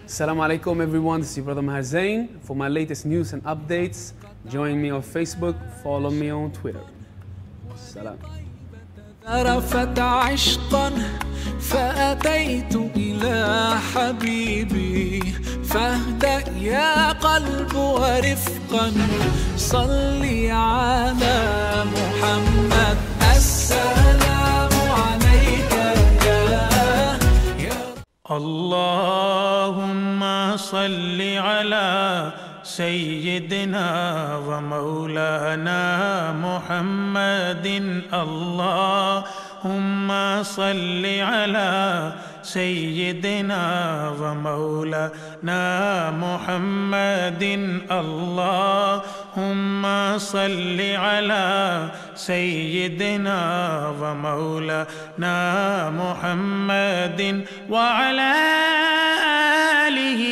Assalamu alaikum everyone, this is your brother Maher Zain. For my latest news and updates, join me on Facebook, follow me on Twitter. Salam. عرفت عشقا فأتيت إلى حبيبي فاهدأ يا قلب ورفقا صلي على محمد السلام عليك يا اللهم صل على سيدنا ومولانا محمد اللهم صل على سيدنا ومولانا محمد اللهم صل على سيدنا ومولانا محمد وعلى آله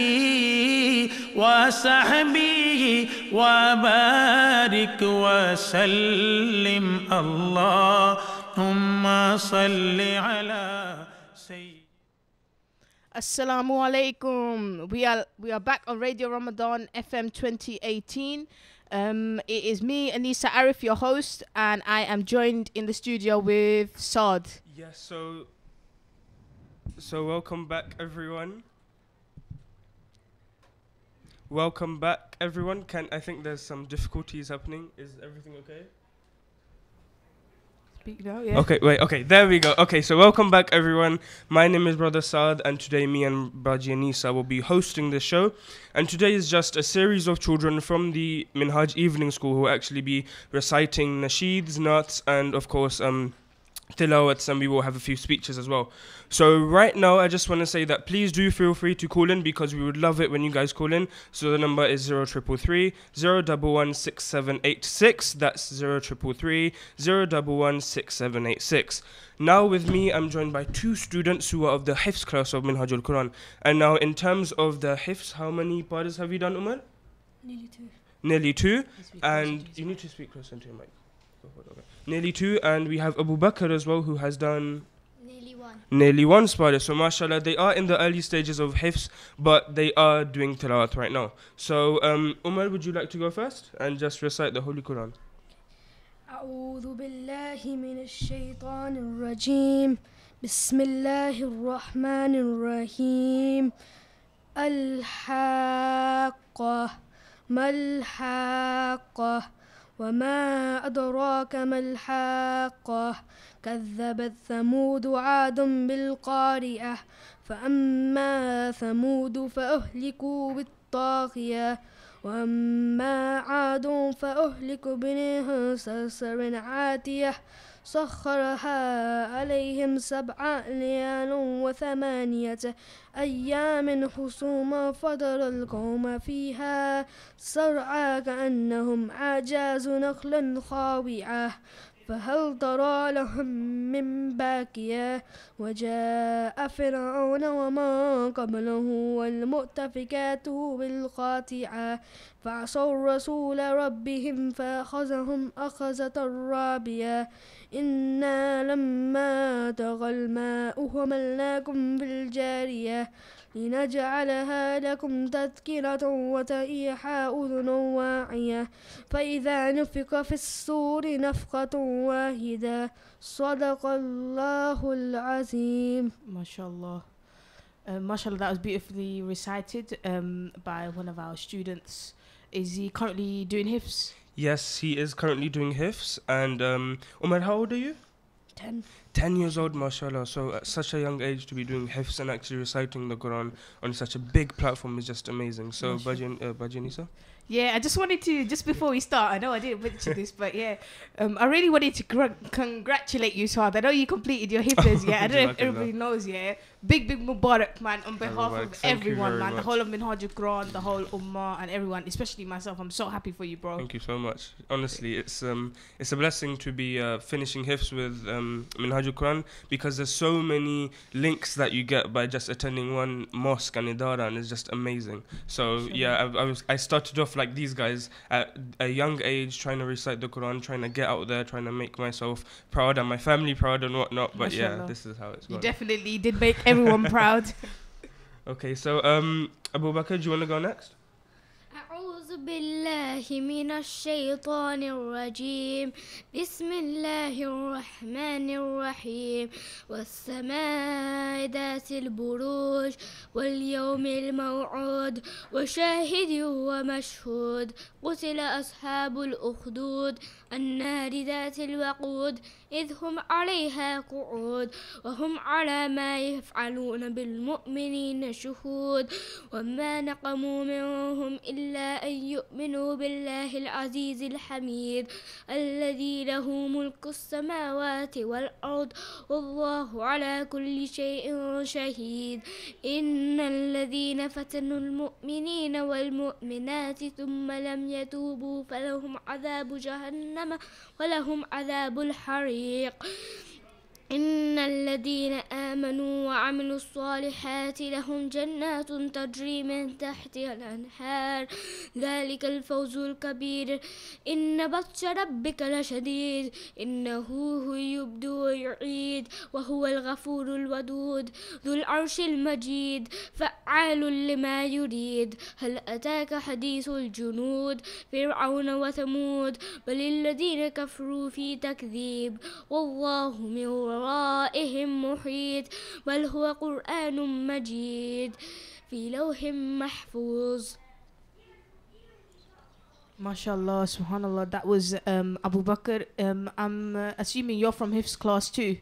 وصحبه وبارك وسلم اللهم صل على سيدنا. Assalamu alaikum. We are back on Radio Ramadan FM 2018. It is me, Anisa Arif, your host, and I am joined in the studio with Saad. Yes, so welcome back everyone. Welcome back everyone. I think there's some difficulties happening. Is everything okay? Speak now, yeah. Okay, there we go. Okay, so welcome back everyone. My name is Brother Saad, and today me and Baji Anisa will be hosting the show. And today is just a series of children from the Minhaj Evening School who will actually be reciting nasheeds, naats, and of course tilawats, and we will have a few speeches as well. So right now I just want to say that please do feel free to call in, because we would love it when you guys call in. So the number is 0333 011 6786. That's 0333 011 6786. Now with me I'm joined by two students who are of the Hifz class of Minhajul Quran. And now in terms of the Hifz, how many parts have you done, Umar? Nearly two. And you need to speak closer to your mic. Nearly two, and we have Abu Bakr as well, who has done nearly one spider. So mashallah, they are in the early stages of hifz, but they are doing tilawat right now. So Umar, would you like to go first and just recite the Holy Quran? أعوذ بالله من الشيطان الرجيم بسم الله الرحمن الرحيم الحاقة ما الحاقة وما أدراك ما الحاقة كذبت ثمود عاد بالقارعة فأما ثمود فأهلكوا بالطاغية وأما عاد فأهلكوا بريح صرصر عاتية سخرها عليهم 7 ليال و8 أيام حسوما فترى القوم فيها صرعى كأنهم أعجاز نخل خاوية فهل ترى لهم من باكية وجاء فرعون ومن قبله والمؤتفكات بالخاطئة فعصوا رسول ربهم فأخذهم أخذة رابية إنا لما طغى الماء حملناكم بالجارية لنجعلها لكم تذكرة وتريحا أذن واعية فإذا نفخ في الصور نفخة واحدة صدق الله العظيم. MashaAllah. MashaAllah, that was beautifully recited by one of our students. Is he currently doing hifz? Yes, he is currently doing hifz. And Umar, how old are you? 10. 10 years old, mashallah. So at such a young age to be doing hifz and actually reciting the Quran on such a big platform is just amazing. So Baji Anisa? Yeah, I just wanted to, just before we start, I know I didn't mention this, but yeah, I really wanted to congratulate you, Saad. I know you completed your hifz, yeah. I don't know if everybody knows, yeah. Big Mubarak, man, on behalf of everyone, man. The whole of Minhajul Quran, the whole Ummah, and everyone, especially myself. I'm so happy for you, bro. Thank you so much. Honestly, it's a blessing to be finishing hifz with Minhajul Quran, because there's so many links that you get by just attending one mosque and idara, and it's just amazing. So yeah, I started off like these guys at a young age, trying to recite the Quran, trying to get out there, trying to make myself proud and my family proud and whatnot. But yeah, this is how it's going. You definitely did make everyone proud. Okay, so Abu Bakr, do you want to go next? أعوذ بالله من الشيطان الرجيم بسم الله الرحمن الرحيم والسماء ذات البروج واليوم الموعود وشاهد ومشهود قتل أصحاب الأخدود النار ذات الوقود إذ هم عليها قعود وهم على ما يفعلون بالمؤمنين شهود وما نقموا منهم إلا أن يؤمنوا بالله العزيز الحميد الذي له ملك السماوات والأرض والله على كل شيء شهيد إن الذين فتنوا المؤمنين والمؤمنات ثم لم يتوبوا فلهم عذاب جهنم ولهم عذاب الحريق إن الذين آمنوا وعملوا الصالحات لهم جنات تجري من تحتها الأنهار ذلك الفوز الكبير إن بطش ربك لشديد إنه هو يبدئ ويعيد وهو الغفور الودود ذو العرش المجيد فعال لما يريد هل أتاك حديث الجنود فرعون وثمود بل الذين كفروا في تكذيب والله من ورائهم محيط بل هو قرآن مجيد في لوح محفوظ. MashaAllah, subhanallah. That was Abu Bakr. I'm assuming you're from Hifz class too.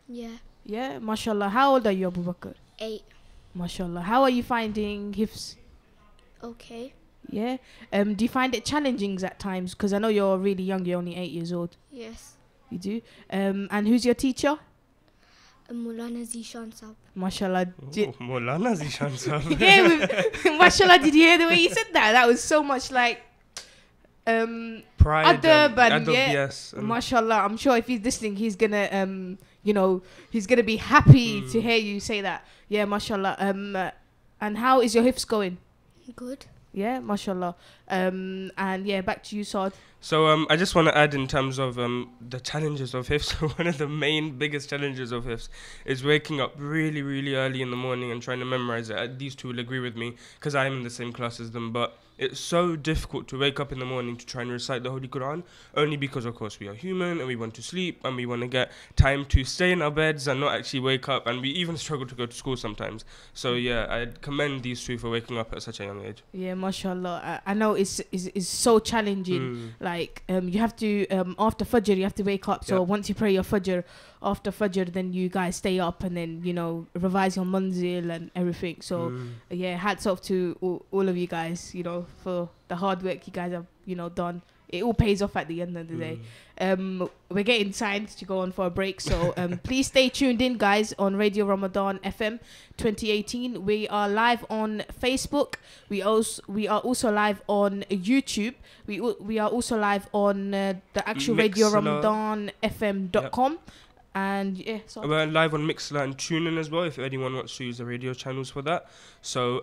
Yeah. Yeah, MashaAllah. How old are you, Abu Bakr? 8. MashaAllah. How are you finding Hifz? Okay. Yeah. Do you find it challenging at times? Because I know you're really young. You're only 8 years old. Yes. You do. And who's your teacher? Mulana Zishan Sab. MashaAllah. Maulana Zishan Sahib. Yeah, MashaAllah. Did you hear the way you said that? That was so much like Pride adab and adab, yeah. yes. MashaAllah. I'm sure if he's listening, he's gonna he's gonna be happy to hear you say that. Yeah, MashaAllah. And how is your hifz going? Good. Yeah, MashaAllah. And yeah, back to you, Saad. So I just want to add in terms of the challenges of hifz. One of the biggest challenges of hifz is waking up really, really early in the morning and trying to memorize it. These two will agree with me because I am in the same class as them. But it's so difficult to wake up in the morning to try and recite the Holy Quran, only because, of course, we are human and we want to sleep and we want to get time to stay in our beds and not actually wake up. And we even struggle to go to school sometimes. So, yeah, I commend these two for waking up at such a young age. Yeah, MashaAllah. I know it's so challenging. Like, you have to, after Fajr, you have to wake up. So once you pray your Fajr, after Fajr, then you guys stay up and then, revise your manzil and everything. So, yeah, hats off to all of you guys, for the hard work you guys have, done. It all pays off at the end of the day. We're getting signed to go on for a break. So please stay tuned in, guys, on Radio Ramadan FM 2018. We are live on Facebook. We are also live on YouTube. We are also live on the actual Radio Ramadan FM.com. Yep. And yeah, we're live on Mixler and TuneIn as well, if anyone wants to use the radio channels for that. So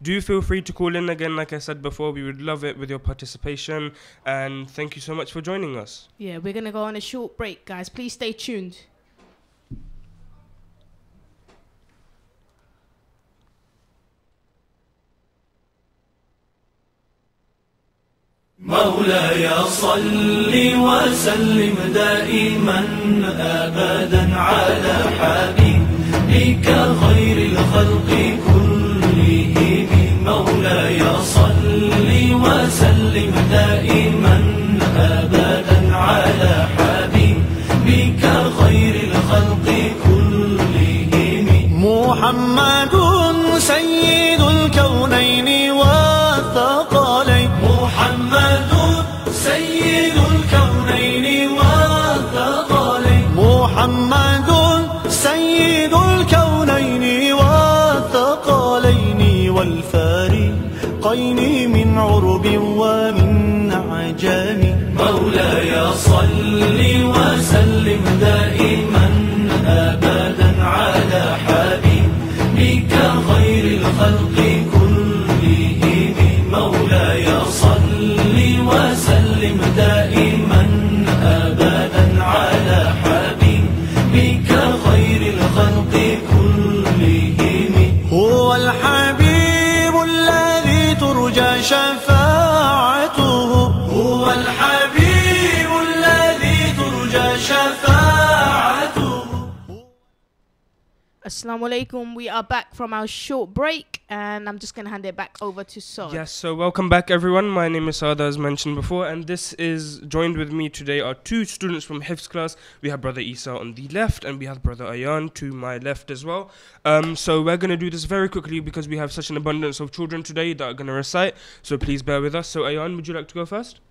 do feel free to call in again. Like I said before, we would love it with your participation. And thank you so much for joining us. Yeah, we're going to go on a short break, guys. Please stay tuned. مولاي صل وسلم دائما أبدا على حبيبك خير الخلق كلهم مولاي صل وسلم دائما أبدا على حبيبك خير الخلق كلهم محمد سيد الكونين والثقلين محمد سيد الكونين والثقلين محمد سيد الكونين والثقلين والفارقين من عرب ومن عجم مولاي صل وسلم دائما أبدا على حبيبك خير الخلق كلهم مولاي صل وسلم دائما أبدا على حبيبك خير الخلق كلهم Assalamu alaikum. We are back from our short break, and I'm just going to hand it back over to Saad. Yes, so welcome back everyone. My name is Saad, as mentioned before, and this is joined with me today are two students from Hifz class. We have Brother Isa on the left, and we have Brother Ayan to my left as well. So we're going to do this very quickly because we have such an abundance of children today that are going to recite. So please bear with us. So Ayan, would you like to go first?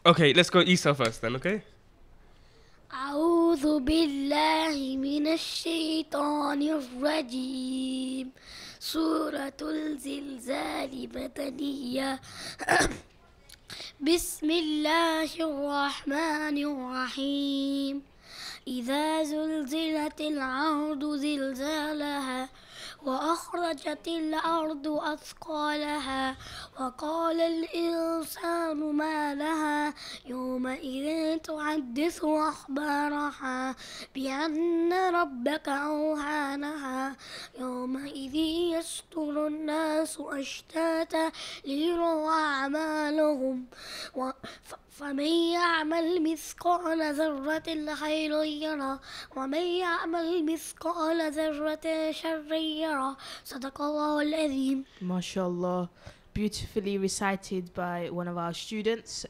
Okay, let's go Isa first then, okay? أعوذ بالله من الشيطان الرجيم سورة الزلزال مدنية بسم الله الرحمن الرحيم إذا زلزلت الأرض زلزالها وأخرجت الأرض أثقالها وقال الإنسان ما لها يومئذ تحدث أخبارها بأن ربك أوحى لها يومئذ يصدر الناس أشتاتا ليروا أعمالهم فمن يعمل مثقال ذرة خيرا يره ومن يعمل مثقال ذرة شرا يره صدق الله العظيم. MashaAllah, beautifully recited by one of our students.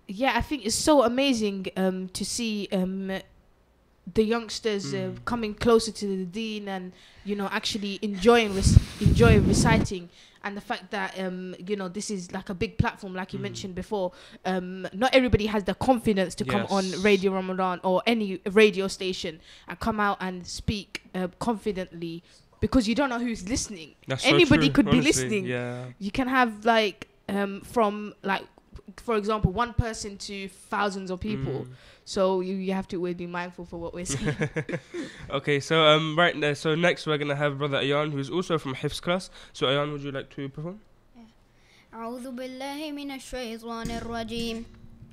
Yeah, I think it's so amazing to see the youngsters coming closer to the deen and, you know, actually enjoying reciting. And the fact that, you know, this is like a big platform, like you mentioned before. Not everybody has the confidence to come on Radio Ramadan or any radio station and come out and speak confidently because you don't know who's listening. That's Anybody so true, could honestly, be listening. Yeah. You can have like from like, for example, one person to thousands of people. So you have to always be mindful for what we're saying. Okay, so right there. So next we're gonna have Brother Ayan, who's also from Hifz class. So Ayan, would you like to perform? أعوذ بالله من الشيطان الرجيم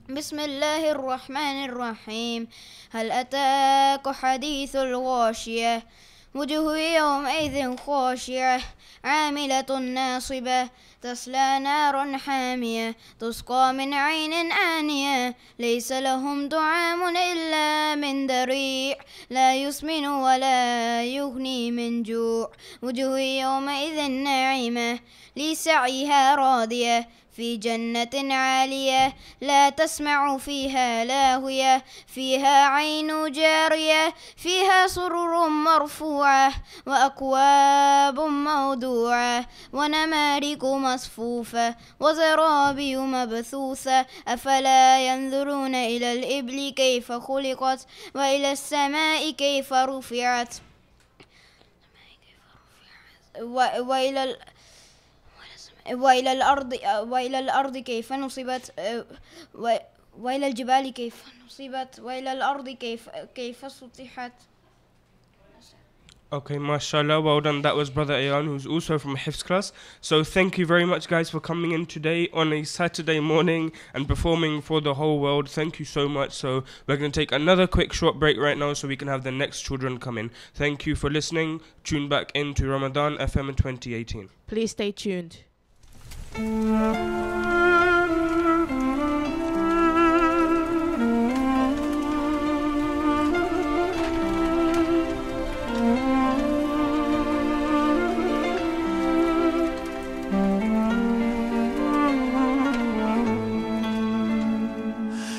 بسم الله الرحمن الرحيم هل أتاك حديث الغاشية وجوه يومئذ خاشعة عاملة ناصبة تصلى نارا حامية تسقى من عين آنية ليس لهم طعام إلا من ضريع لا يسمن ولا يغني من جوع وجوه يومئذ ناعمة لسعيها راضية في جنة عالية لا تسمع فيها لاغية فيها عين جارية فيها سرر مرفوعة وأكواب موضوعة ونمارق مصفوفة وزرابي مبثوثة أفلا ينظرون إلى الإبل كيف خلقت وإلى السماء كيف رفعت وإلى الأرض كيف نصبت وإلى الجبال كيف نصبت وإلى الأرض كيف سطحت. Okay, mashallah, well done. That was Brother Ayan, who's also from Hifz class. So thank you very much, guys, for coming in today on a Saturday morning and performing for the whole world. Thank you so much. So we're going to take another quick short break right now so we can have the next children come in. Thank you for listening. Tune back into Ramadan FM in 2018. Please stay tuned.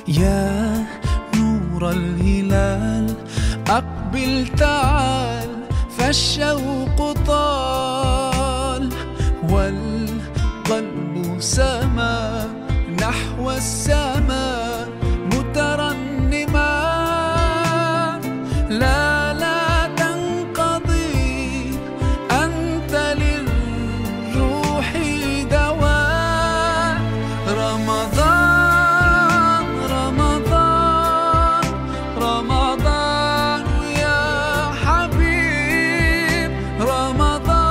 يا نور الهلال أقبل تعال فالشوق طال والقلب سما نحو السماء مترنما لا تنقضي أنت للروح دواء رمضان رمضان يا حبيب رمضان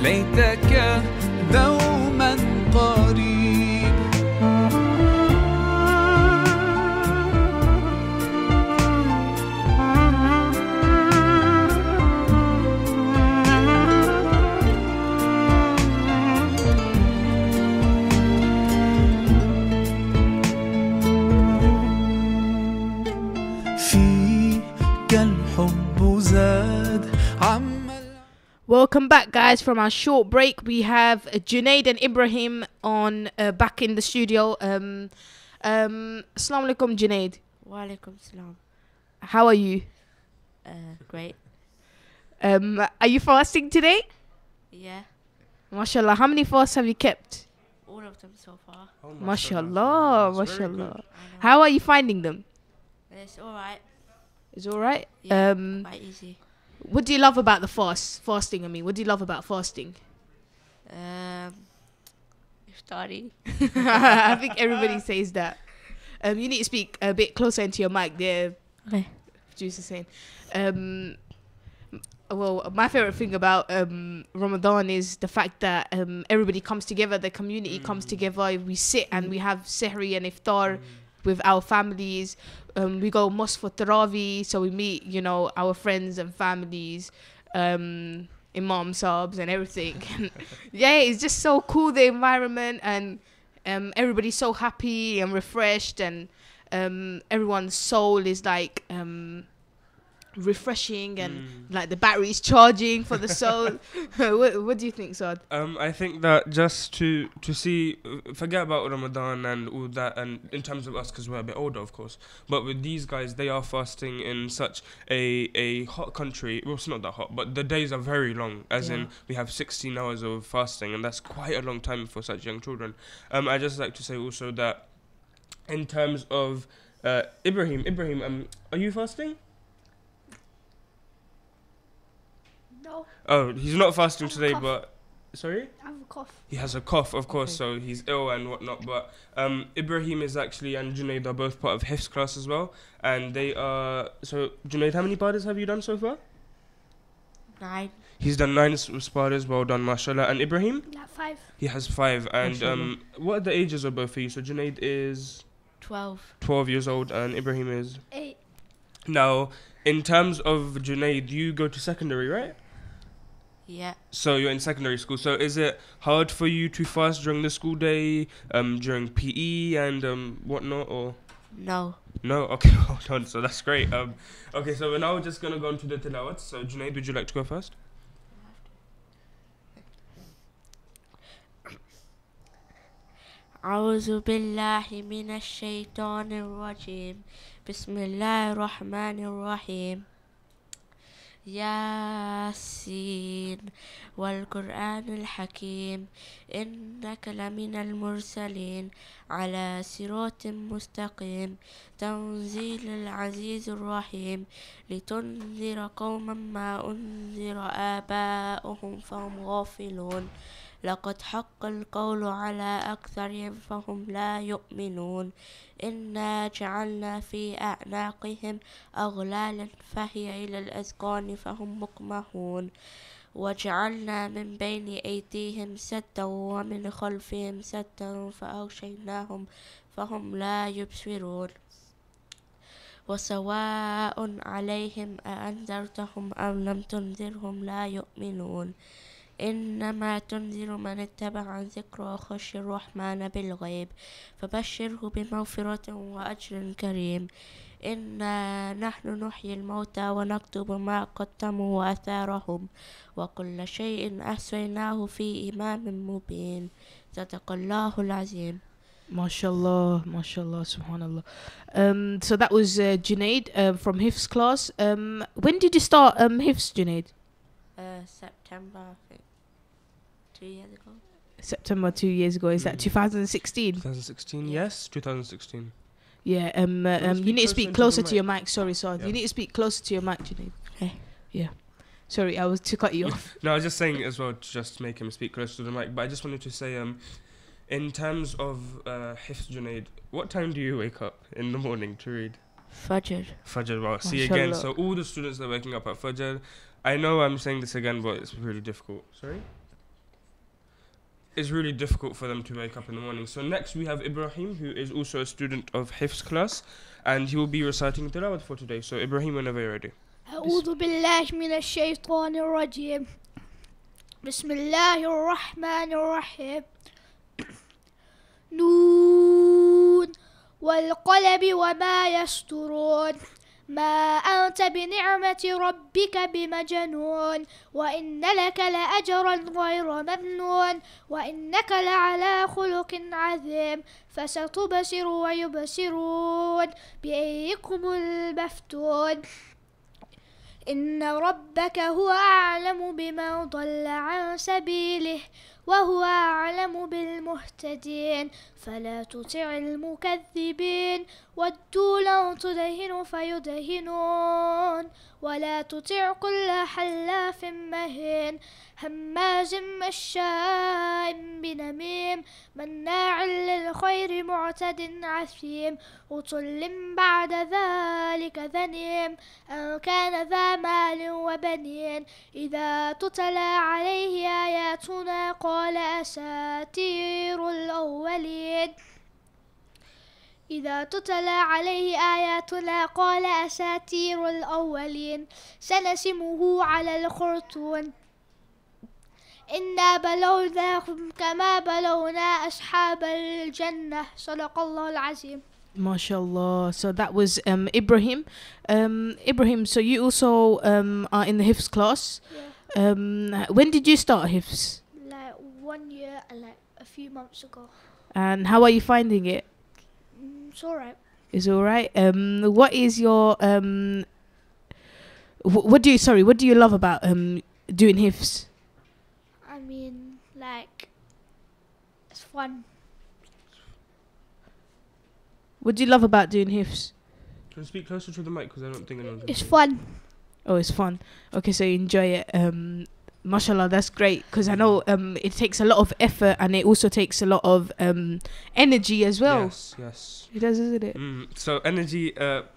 ليتك دوما Welcome back, guys, from our short break. We have Junaid and Ibrahim on back in the studio. Assalamu alaikum, Junaid. Walaikum salam. How are you? Great. Are you fasting today? Yeah. MashaAllah. How many fasts have you kept? All of them so far. Oh, MashaAllah. That's very MashaAllah. good. I know. How are you finding them? It's alright. It's all right. Yeah. Quite easy. What do you love about the fasting? I mean, what do you love about fasting? Iftari. I think everybody says that. You need to speak a bit closer into your mic there. Okay. Juice is saying. Well, my favorite thing about Ramadan is the fact that everybody comes together, the community comes together. We sit and we have Sehri and Iftar with our families. We go mosque for Tarawih, so we meet, our friends and families, Imam Sabs and everything. Yeah, it's just so cool, the environment, and everybody's so happy and refreshed, and everyone's soul is like refreshing, and like the battery's charging for the soul. What do you think, Saad? I think that just to see, forget about Ramadan and all that, and in terms of us, because we're a bit older, of course, but with these guys, they are fasting in such a hot country. Well, it's not that hot, but the days are very long, as in we have 16 hours of fasting, and that's quite a long time for such young children. I just like to say also that in terms of Ibrahim, are you fasting? No, Oh, he's not fasting I have a today, cough. but sorry? I have a cough. He has a cough, of course, so he's ill and whatnot. But Ibrahim is actually, and Junaid are both part of Hifz class as well. And they are, so Junaid, how many parties have you done so far? 9. He's done 9 parties, well done, mashallah. And Ibrahim? Not 5. He has 5. And Mashallah. what are the ages of both of you? So Junaid is 12. 12 years old and Ibrahim is? 8. Now, in terms of Junaid, you go to secondary, right? Yeah. So you're in secondary school. So is it hard for you to fast during the school day, during PE and whatnot, or No. no? Okay, hold on. So that's great. Okay, so we're now just gonna go into the tilawat. So Junaid, would you like to go first? أعوذ بالله من الشيطان الرجيم بسم الله الرحمن الرحيم ياسين والقرآن الحكيم إنك لمن المرسلين على صراط مستقيم تنزيل العزيز الرحيم لتنذر قوما ما أنذر آباؤهم فهم غافلون لقد حق القول على أكثرهم فهم لا يؤمنون إنا جعلنا في أعناقهم أغلالا فهي إلى الأذقان فهم مقمحون وجعلنا من بين أيديهم سدا ومن خلفهم سدا فأغشيناهم فهم لا يبصرون وسواء عليهم أأنذرتهم أم لم تنذرهم لا يؤمنون إنما تنذر من اتبع الذكر وخشي الرحمن بالغيب فبشره بمغفرة وأجر كريم إنا نحن نحيي الموتى ونكتب ما قدموا وآثارهم وكل شيء أحصيناه في إمام مبين صدق الله العظيم. MashaAllah, MashaAllah, Subhanallah. So that was Junaid from Hifz class. When did you start Hifz, Junaid? September, I think. 2 years ago. September 2 years ago. Is that 2016? 2016, yes, 2016. Yeah. You need to speak closer to your mic. Sorry, Saad. You need to speak closer to your mic, Junaid. Okay. Yeah. Sorry, I was to cut you off. No, I was just saying as well to just make him speak closer to the mic. But I just wanted to say, in terms of Hifz, Junaid, what time do you wake up in the morning to read? Fajr. Fajr, wow. See again, Mashallah. so all the students that are waking up at Fajr, I know I'm saying this again, but it's really difficult. Sorry? It's really difficult for them to wake up in the morning. So next we have Ibrahim, who is also a student of Hifz class, and he will be reciting tilawat for today. So Ibrahim, whenever you're ready. أعوذ بالله من الشيطان الرجيم بسم الله الرحمن الرحيم نون والقلم وما يسطرون ما أنت بنعمة ربك بمجنون وإن لك لأجرا غير ممنون وإنك لعلى خلق عظيم فستبصر ويبصرون بأيكم المفتون إن ربك هو أعلم بمن ضل عن سبيله وهو أعلم بالمهتدين فلا تطع المكذبين ودوا لو تدهن فيدهنون ولا تطع كل حلاف مهين هماز مشاء بنميم مناع للخير معتد عثيم عتل بعد ذلك ذنيم أن كان ذا مال وبنين إذا تتلى عليه آياتنا قال أساطير الأولين إذا تتلى عليه آياتنا قال أساطير الأولين سنسمه على الخرطوم إنا بلوناهم كما بلونا أصحاب الجنة صدق الله العظيم. MashaAllah. So that was Ibrahim. Ibrahim, so you also are in the Hifz class. Yeah. When did you start Hifz? Like 1 year and like a few months ago. And how are you finding it? It's alright. It's alright. What is your what do you love about doing Hifz? I mean, like, it's fun. What do you love about doing Hifz? Can you speak closer to the mic because I don't think anyone's. It's fun. Oh, it's fun. Okay, so you enjoy it. Mashallah, that's great because I know it takes a lot of effort and it also takes a lot of energy as well. Yes, yes. It does, isn't it? So energy.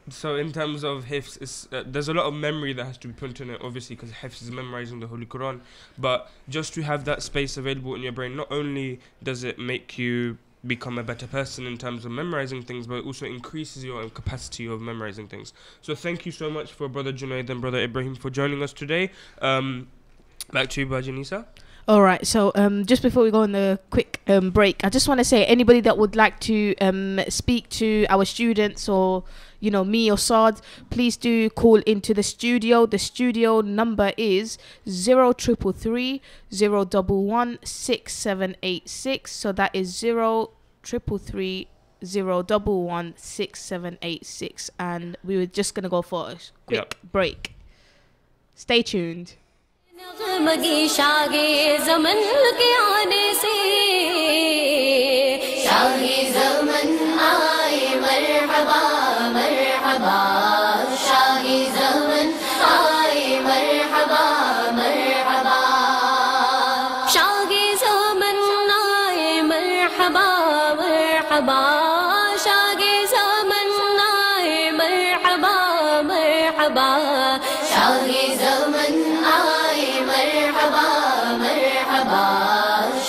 So in terms of Hifz, there's a lot of memory that has to be put in it, obviously, because Hifz is memorizing the Holy Quran. But just to have that space available in your brain, not only does it make you become a better person in terms of memorizing things, but it also increases your capacity of memorizing things. So thank you so much for Brother Junaid and Brother Ibrahim for joining us today. Back to you, Bajanisa. All right, so just before we go on the quick break, I just want to say anybody that would like to speak to our students or, you know, me or Saad, please do call into the studio. The studio number is 0333 011 6786. So that is 0333 011 6786. And we were just going to go for a quick break. Stay tuned. नगमगी शागे ज़मन के आने से शागे ज़मन आए मरहबा मरहबा शागे ज़मन आए मरहबा मरहबा शागे ज़मन आए मरहबा मरहबा शागे ज़मन आए मरहबा मरहबा शागे ज़मन मरहबा मरहबा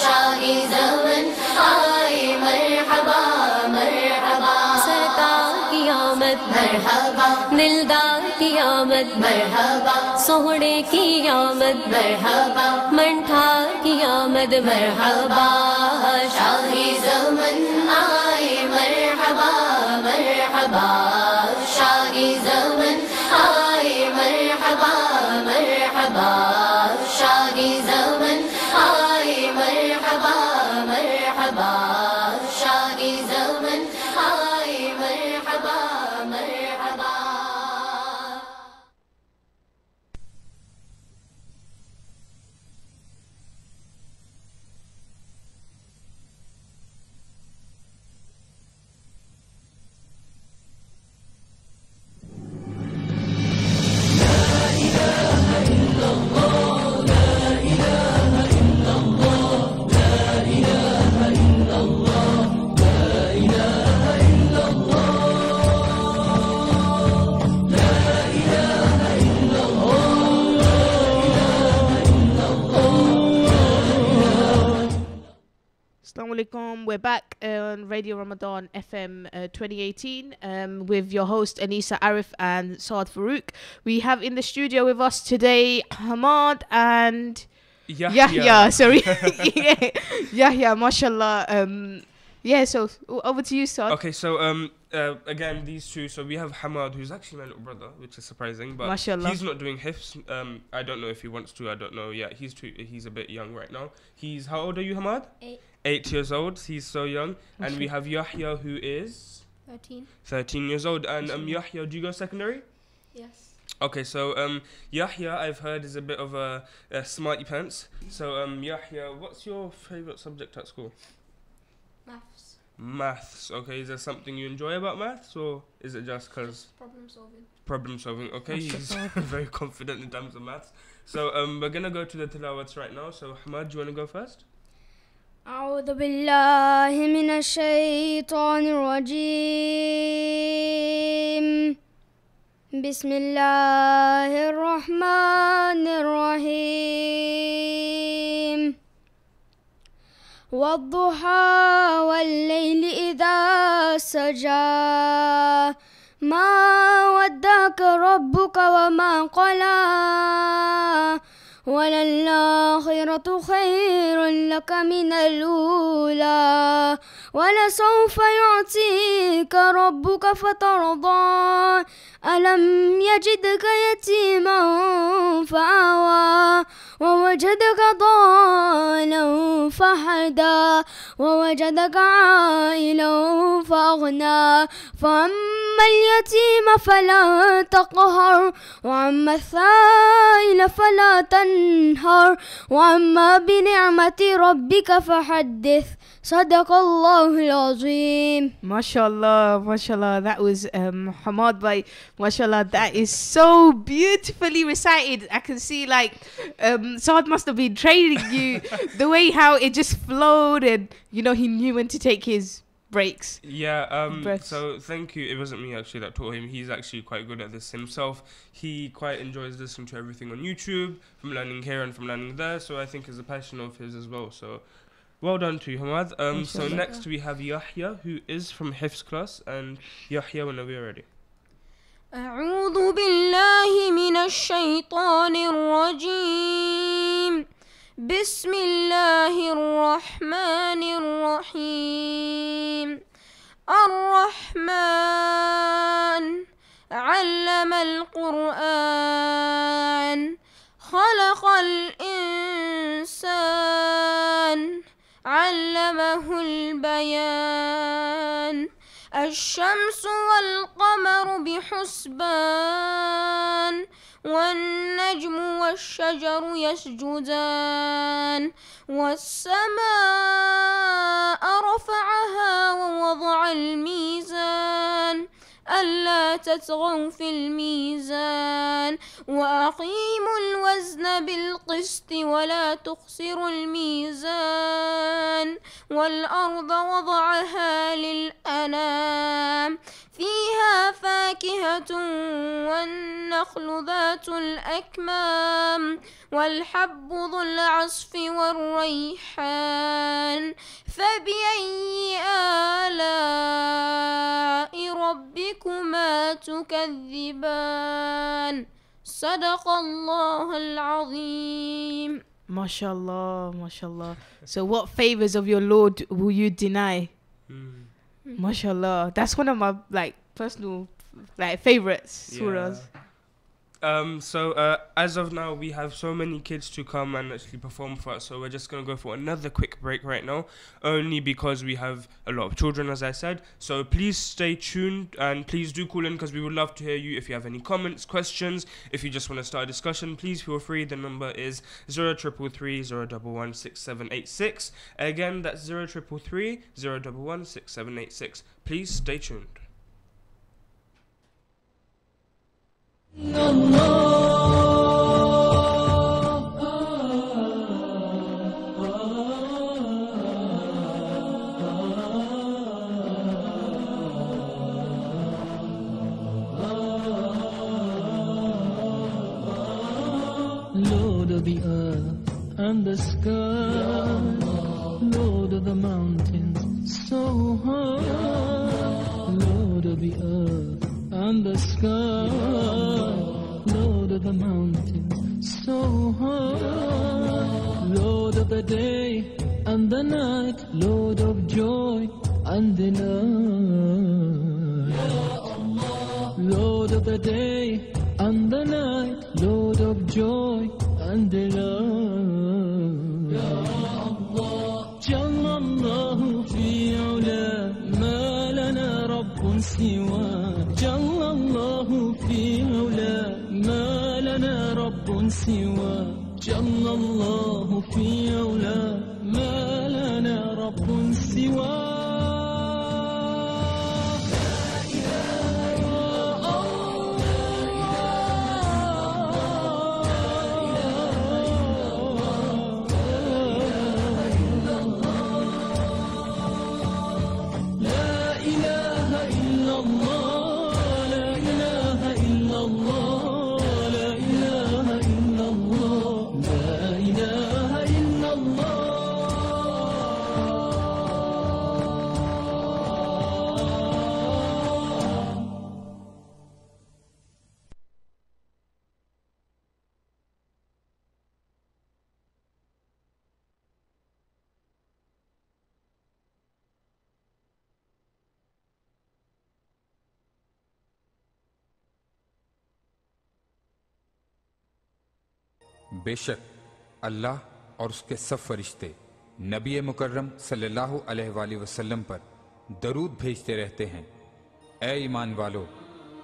शाही ज़मन आए मरहबा मरहबा सरकार की आमद मरहबा दिलदार की आमद मरहबा सोहड़े की आमद मरहबा मंठार की आमद मरहबा शाही ज़मन आए मरहबा मरहबा शाही ज़मन आए मरहबा मरहबा शाही ज़मन आए मरहबा मरहबा शाही ज़मन आए मरहबा मरहबा Assalamualaikum. We're back on Radio Ramadan FM 2018 with your host Anisa Arif and Saad Farouk. We have in the studio with us today Hamad and Yahya. Sorry, Yahya. Mashallah. Yeah. So over to you, Saad. Okay. So again, these two. So we have Hamad, who's actually my little brother, which is surprising, but Mashallah. he's not doing hifz. I don't know if he wants to. I don't know. Yeah, he's a bit young right now. How old are you, Hamad? 8. 8 years old. He's so young. And we have Yahya, who is 13 years old. And Yahya, do you go secondary? Yes. Okay, so Yahya, I've heard, is a bit of a smarty pants. So Yahya, what's your favorite subject at school? Maths. Maths. Okay, is there something you enjoy about maths, or is it just because Problem solving. problem solving? Okay, he's very confident in terms of maths. So we're gonna go to the tilawats right now. So Hamad, do you wanna go first? أعوذ بالله من الشيطان الرجيم بسم الله الرحمن الرحيم والضحى والليل إذا سجى ما ودعك ربك وما قلى وللآخرة خير لك من الأولى ولسوف يعطيك ربك فترضى ألم يجدك يتيما فآوى ووجدك ضالا فهدى ووجدك عائلا فأغنى فأما اليتيم فلا تقهر وأما السائل فلا تنهر وأما بنعمة ربك فحدث صدق الله العظيم. Mashallah, mashallah. That was Hamad Bhai. Mashallah, that is so beautifully recited. I can see like Saad must have been training you the way how it just flowed, and you know he knew when to take his breaks. Yeah, Breaths. so thank you. It wasn't me actually that taught him. He's actually quite good at this himself. He quite enjoys listening to everything on YouTube, from learning here and from learning there. So I think it's a passion of his as well. So well done to you, Hamad. So next we have Yahya, who is from Hifz class. And Yahya, whenever you're ready. أعوذ بالله من الشيطان الرجيم بسم الله الرحمن الرحيم الرحمن علم القرآن خلق الإنسان علمه البيان الشمس والقمر بحسبان والنجم والشجر يسجدان والسماء رفعها ووضع الميزان ألا تطغوا في الميزان وأقيموا الوزن بالقسط ولا تخسروا الميزان والأرض وضعها للأنام فيها فاكهة والنخل ذات الأكمام والحب ذو العصف والريحان فبأي آلاء ربكما تكذبان صدق الله العظيم. Mashallah, mashallah. So what favors of your Lord will you deny? Mashallah. That's one of my like personal like favorites surahs. So as of now, we have so many kids to come and actually perform for us. So we're just going to go for another quick break right now, only because we have a lot of children, as I said. So please stay tuned and please do call in, because we would love to hear you. If you have any comments, questions, if you just want to start a discussion, please feel free. The number is 0333 011 6786. Again, that's 0333 011 6786. Please stay tuned. Lord of the earth and the sky, Lord of the mountains so high, Lord of the earth and the sky, Lord of the mountains so high, Lord of the day and the night, Lord of joy and delight. the day and the night, Lord of joy and delight. Ya Allah, Jalla Allahu fi ula, ma lana rabbun siwa. Jalla Allahu fi ula, ma lana rabbun siwa. Jalla Allahu fi ula, ma lana rabbun siwa. बेशक अल्लाह और उसके सब फरिश्ते नबी मुकर्रम सल्लल्लाहु अलैहि वसल्लम पर दरूद भेजते रहते हैं। ए ईमान वालो,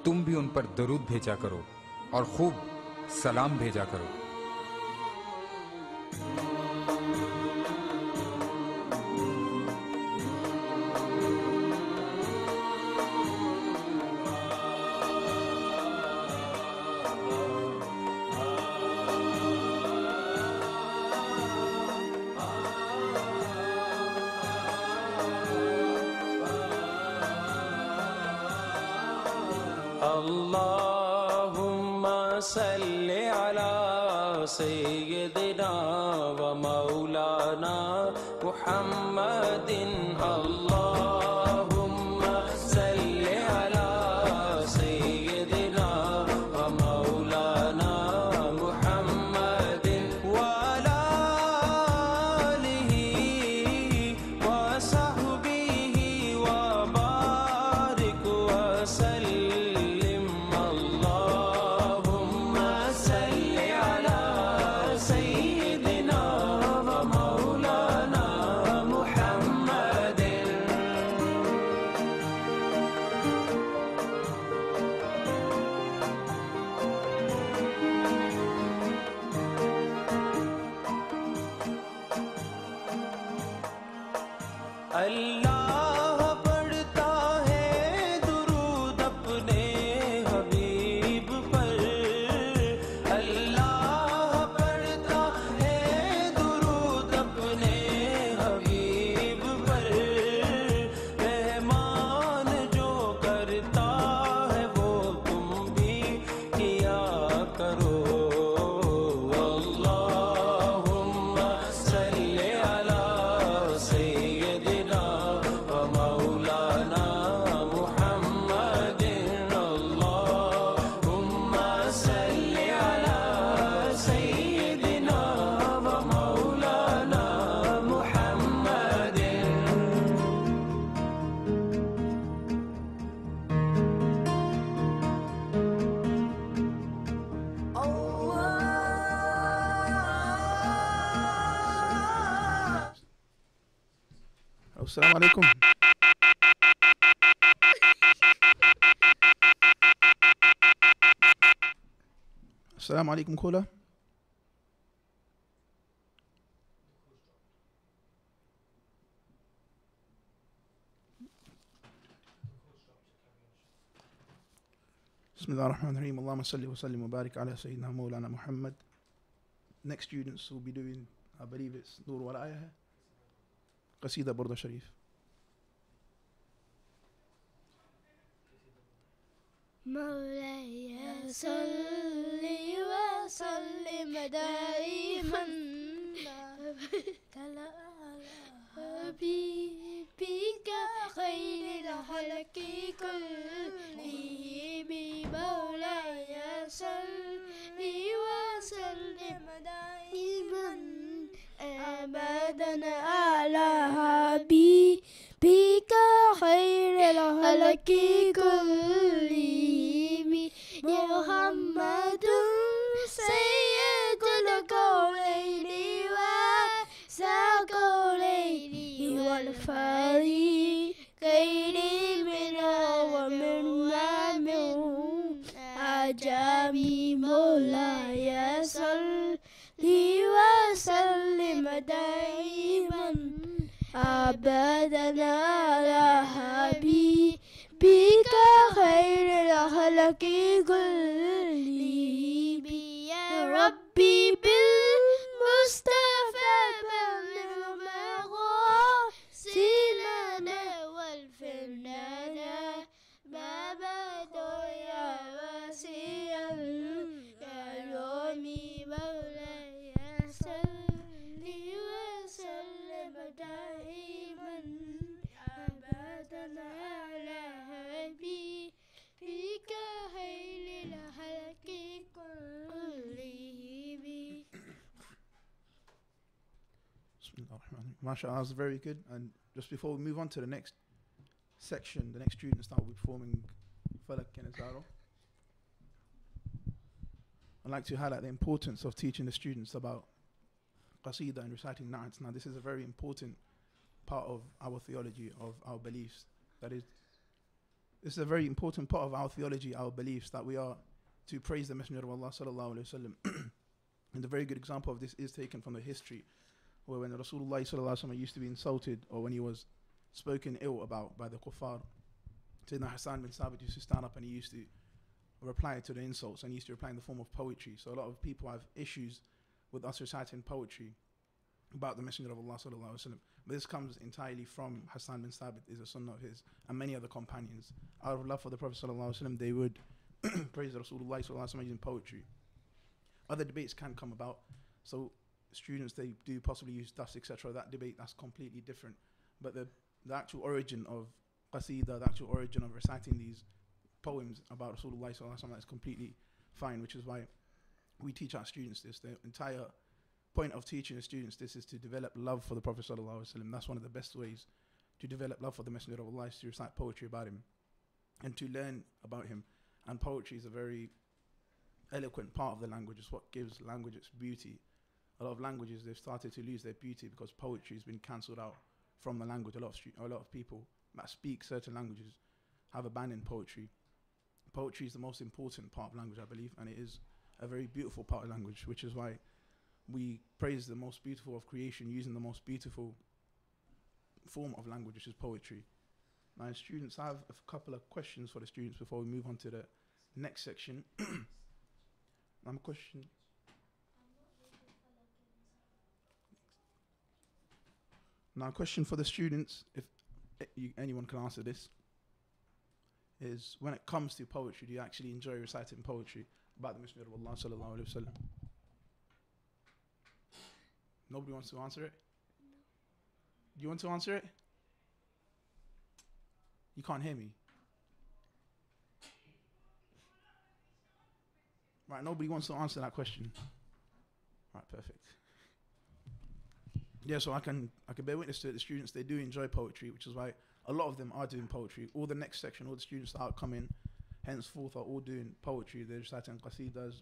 तुम भी उन पर दरूद भेजा करो और खूब सलाम भेजा करो। Allahumma salli ala sayyidina wa maulana Muhammadin. Allahumma salli ala sayyidina wa maulana Muhammadin wa ala alihi wa sahbihi wa barik wa sallim. Allahumma salli ala sayyidina wa maulana Muhammadin. اللہ پڑھتا ہے درود اپنے حبیب پر، اللہ پڑھتا ہے درود اپنے حبیب پر، مہمان جو کرتا ہے وہ تم بھی کیا کرو۔ اللہم صلی علی سیدنا و مولانا محمد۔ اللہم صلی علی سیدنا و مولانا محمد۔ السلام علیکم۔ السلام علیکم کھولا۔ بسم اللہ الرحمن الرحیم۔ اللہم صلی وسلم وبارک علی سیدنا مولانا محمد۔ Next students will be doing, I believe it's نور والآیہ ہے، قصیدہ برد شریف۔ مولاي صل وسلم دائما على حبيبك خير الخلق كلهم مولاي صل وسلم دائما أبدا على حبيبك خير الخلق كلهم جامي مولاي صلي وسلم دائما أبدا على حبيبك خير الخلق كلهم يا ربي بالمصطفى بلغ مقاصدنا والفنانا ما بدا يا واسع كرمي مولاي صلي وسلم دائما أبدا على حبيبك خير الخلق كلهم. Bismillahirrahmanirrahim. MashaAllah, that was very good. And just before we move on to the next section, the next students that will be performing Falak and Azaro, I'd like to highlight the importance of teaching the students about Qasida and reciting Na'ats. Now, this is a very important part of our theology, of our beliefs. That is, this is a very important part of our theology, our beliefs, that we are to praise the Messenger of Allah sallallahu alaihi wasallam. And a very good example of this is taken from the history, where when Rasulullah sallallahu alaihi wasallam used to be insulted, or when he was spoken ill about by the kuffar, Sayyidina Hassan bin Sabit used to stand up and he used to reply to the insults, and he used to reply in the form of poetry. So a lot of people have issues with us reciting poetry about the Messenger of Allah sallallahu alaihi wasallam. But this comes entirely from Hassan bin Sabit, is a sunnah of his, and many other companions. Out of love for the Prophet sallallahu alaihi wasallam, they would praise Rasulullah sallallahu alaihi wasallam using poetry. Other debates can come about. So students, they do possibly use dust, etc. That debate, that's completely different. But the actual origin of Qasida, the actual origin of reciting these poems about Rasulullah sallallahu alaihi wasallam, is completely fine, which is why we teach our students this. The entire point of teaching the students this is to develop love for the Prophet sallallahu alaihi wasallam. That's one of the best ways to develop love for the Messenger of Allah, is to recite poetry about him and to learn about him. And poetry is a very eloquent part of the language. It's what gives language its beauty. A lot of languages, they've started to lose their beauty because poetry has been cancelled out from the language. A lot of people that speak certain languages have abandoned poetry. Poetry is the most important part of language, I believe, and it is a very beautiful part of language, which is why we praise the most beautiful of creation using the most beautiful form of language, which is poetry. Now, students, I have a couple of questions for the students before we move on to the next section. A question. Now, a question for the students, if anyone can answer this, is when it comes to poetry, do you actually enjoy reciting poetry about the Messenger of Allah sallallahu alaihi wasallam? Nobody wants to answer it? No. Do you want to answer it? You can't hear me. Right, nobody wants to answer that question. Right, perfect. Yeah, so I can bear witness to it. The students, they do enjoy poetry, which is why a lot of them are doing poetry. All the next section, all the students that are coming henceforth are all doing poetry. They're reciting qasidas,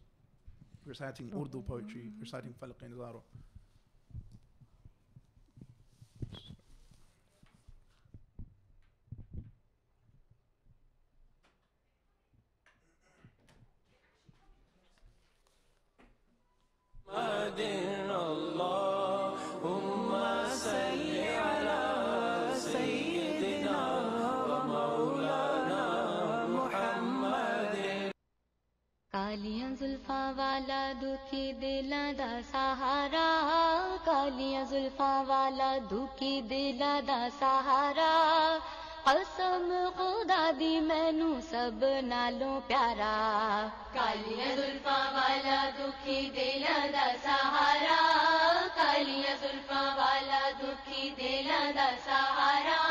reciting Urdu poetry, reciting Falaq and Zaro. कालियां जुल्फा वाला दुखी दिला दा सहारा कालियां जुल्फा वाला दुखी दिला दा सहारा कसम खुदा दी मैनू सब नालों प्यारा कालियां जुल्फा वाला दुखी दिला दा सहारा कालियां जुल्फा वाला दुखी दिला दा सहारा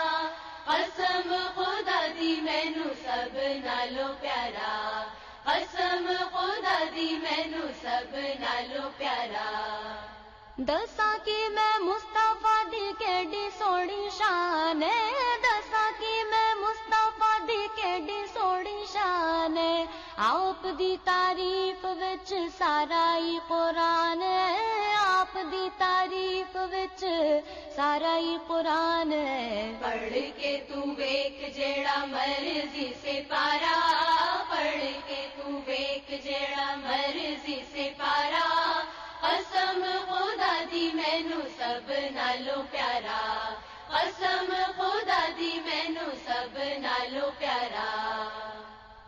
कसम खुदा दी मैनू सब नालों प्यारा कसम खुदा दी मैनू सब नालों प्यारा दसा कि मैं मुस्तफा दी केडी सोहनी शान है दसा कि मैं मुस्तफा दी केडी सोहनी शान है आप दी तारीफ विच सारा ही कुरान है आप दी तारीफ विच सारा ही कुरान है पढ़ के तू वेख जेड़ा मर्जी से पारा पढ़ के तू वेख قسم خدا دی مینوں سب نالوں پیارا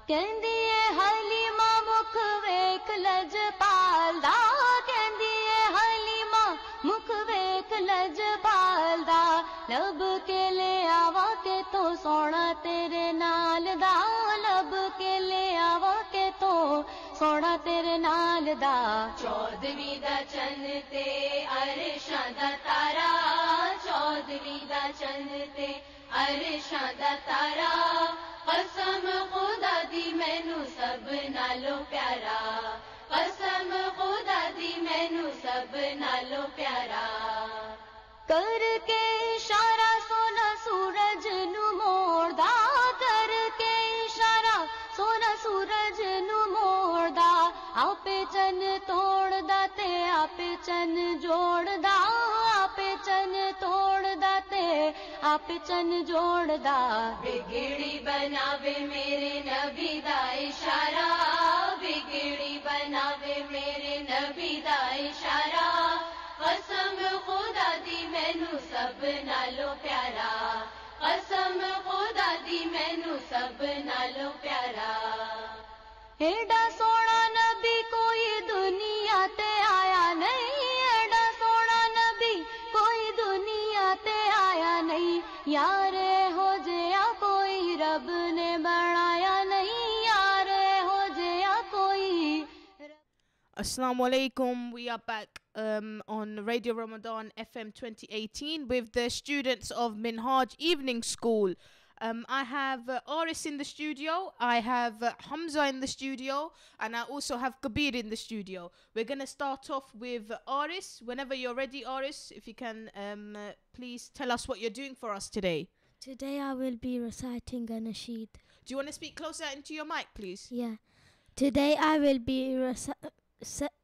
کہندی اے حلیمہ مکھ ویکھ لجپال دا کہندی اے حلیمہ مکھ ویکھ لجپال دا لب کے لے آوا کے تو سونا تیرے نال دا لب کے لے آوا کے تو سونا تیرے نال دا چودھویں دا چن تے عرشاں دا تارا چودھویں دا چن تے عرشاں دا تارا قسم خدا دی مینوں سب نالوں پیارا قسم خدا دی مینوں سب نالوں پیارا کر کے اشارہ سونا سورج نو موڑدا کر کے اشارہ سونا سورج نو موڑدا آپے چن توڑدا تے آپے چن جوڑدا آپے چن توڑدا تے آپے چن جوڑدا بگڑی بناوے میرے نبی دا اشارہ بگڑی بناوے میرے نبی دا اشارہ قسم خدا دی مینوں سب نالوں پیارا قسم خدا دی مینوں سب نالوں پیارا ایڈا سونا نبی کوئی دنیا تے آیا نہیں ایڈا سونا نبی کوئی دنیا تے آیا نہیں یار ہو جیا کوئی رب نے بنایا نہیں یار ہو جیا کوئی. Assalamu alaikum. We are back on Radio Ramadan FM 2018 with the students of Minhaj Evening School. I have Aris in the studio, I have Hamza in the studio, and I also have Kabir in the studio. We're going to start off with Aris. Whenever you're ready, Aris, if you can please tell us what you're doing for us today. Today I will be reciting a nasheed. Do you want to speak closer into your mic, please? Yeah. Today I will be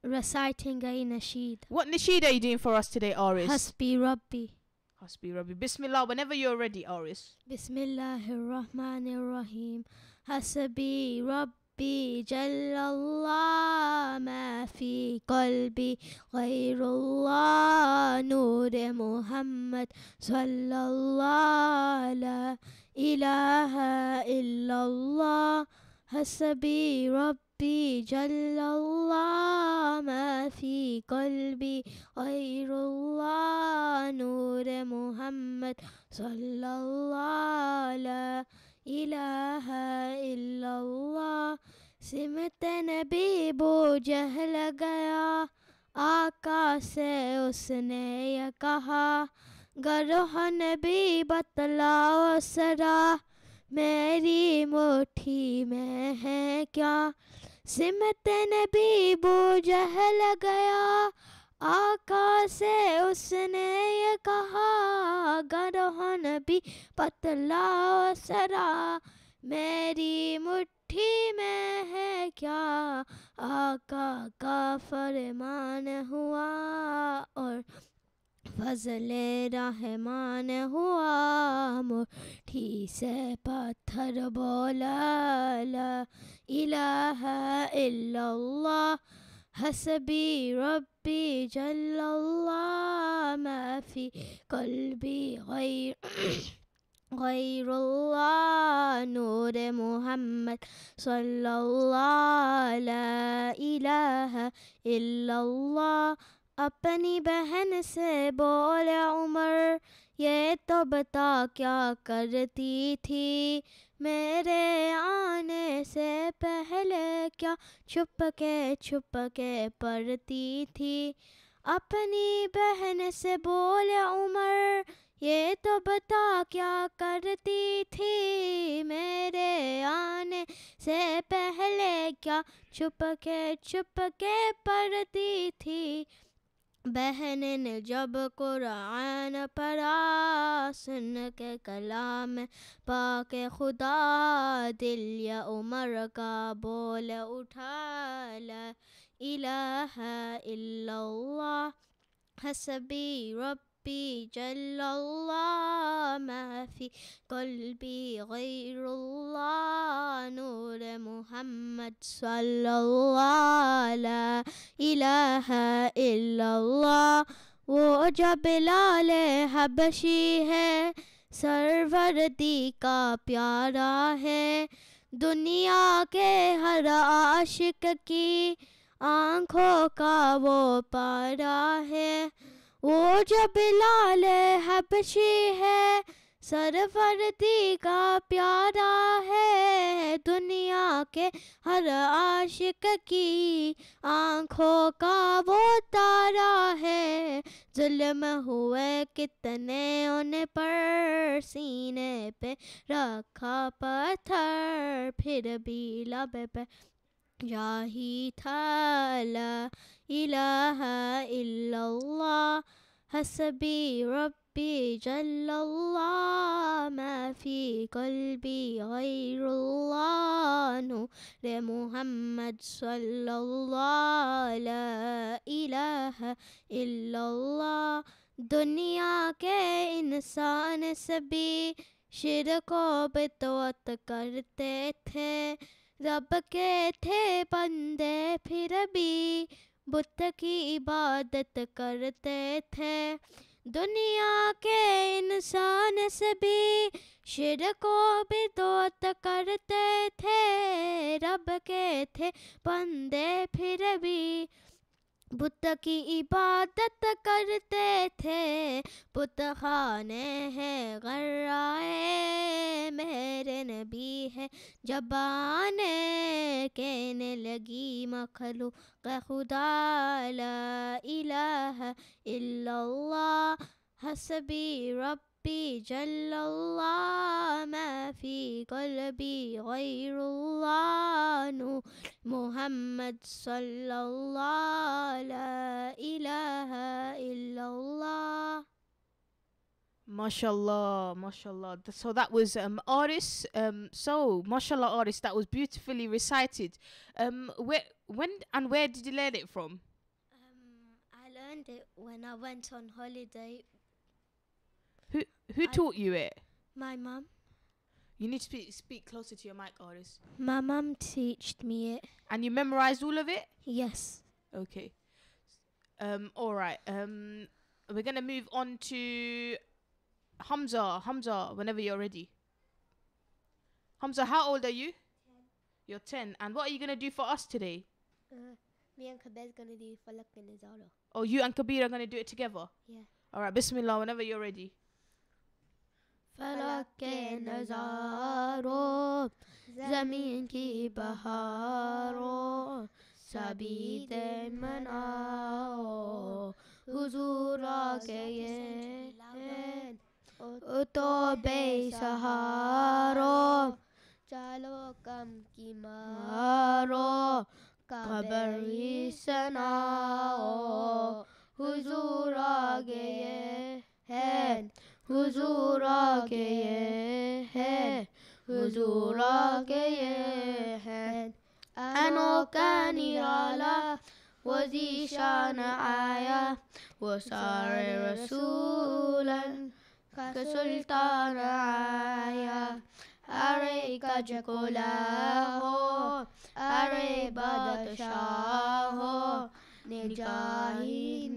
reciting a nasheed. What nasheed are you doing for us today, Aris? Hasbi Rabbi. Hasbi Rabbi. Bismillah, whenever you're ready, Aris. Bismillahirrahmanirrahim. Hasbi Rabbi Jallallah ma fi qalbi Ghayrullah Noor Muhammad Sallallahu La ilaha illallah. Hasbi Rabbi Jallallah ma fi qalbi Ghayrullah Noor Muhammad Sallallahu La ilaha illallah. सिमत नबी बोझ गया आका से उसने ये कहा गरोह नबी बतलाओ सरा मेरी मुट्ठी में है क्या. सिमत नबी बोझ गया आका से उसने ये कहा गरोह नबी बतलाओ सरा मेरी मुट्ठी में है क्या. आका का फरमान हुआ और फजले रहमान हुआ मुट्ठी से पत्थर बोला ला इलाहा इल्लल्लाह. हसबी रब्बी जल्लल्लाह मा फी कल्बी गैरुल्लाह नूर मुहम्मद सल्लल्लाह ला इलाहा इल्लल्लाह. अपनी बहन से बोले उमर ये तो बता क्या करती थी मेरे आने से पहले क्या छुप के पढ़ती थी. अपनी बहन से बोले उमर ये तो बता क्या करती थी मेरे आने से पहले क्या छुप के पढ़ती थी. बहन ने जब कुरान पढ़ा सुन के कलाम पाके खुदा दिल या उमर का बोल उठा ला इलाहा इल्लल्लाह. हसबी रब्बी जल्लल्लाह मा फी कल्बी गैरुल्लाह नूर मुहम्मद सल्लल्लाह ला इलाहा इल्लल्लाह. وہ جب بلال حبشی ہے سروردی کا پیارا ہے دنیا کے ہر عاشق کی آنکھوں کا وہ پارا ہے وہ جب بلال حبشی ہے سروردی کا پیارا ہے دنیا کے ہر عاشق کی آنکھوں کا وہ تارا ہے ظلم ہوئے کتنے ان پر سینے پہ رکھا پتھر پھر بھی لب پہ یہی تھا لا الہ الا اللہ حسبی ربی جل اللہ ما فی قلبی غیر اللہ نور محمد صلی اللہ لا الہ الا اللہ دنیا کے انسان سبھی شرک و بدعت کرتے تھے رب کے تھے بندے پھر بھی بت کی عبادت کرتے تھے دنیا کے انسان سبھی شرک و بدعت کرتے تھے رب کے تھے بندے پھر بھی بت کی عبادت کرتے تھے بت خانے ہے غرائے میرے نبی ہے زبان کہنے لگی مخلوق خدا لا الہ الا اللہ حسبی ربی جل اللہ ما فی قلبی غیر اللہ نور محمد صلی اللہ لا الہ الا اللہ Mashallah, mashallah. So that was Aris. Mashallah, Aris. That was beautifully recited. Where did you learn it from? I learned it when I went on holiday. Who taught you it? My mum. You need to speak closer to your mic, Aris. My mum taught me it. And you memorized all of it? Yes. Okay. All right. We're gonna move on to Hamza, whenever you're ready. Hamza, how old are you? 10. You're 10. And what are you going to do for us today? Me and Kabir's going to do Falak and Nazara. Oh, you and Kabir are going to do it together? Yeah. All right, Bismillah, whenever you're ready. فلک کے نظاروں زمین کی بہاروں سبھی دے مناؤ حضور آ گئے ہیں تو بے سہارو چالو کم کی مارو قبری سناؤ حضور آ گئے ہیں حضور آ گئے ہیں حضور آ گئے ہیں انو کا نرالا وہ ذیشان آیا وہ سارے رسولن کا سلطان آیا ارے کج کلا ہو ارے بادشاہ ہو نجاہی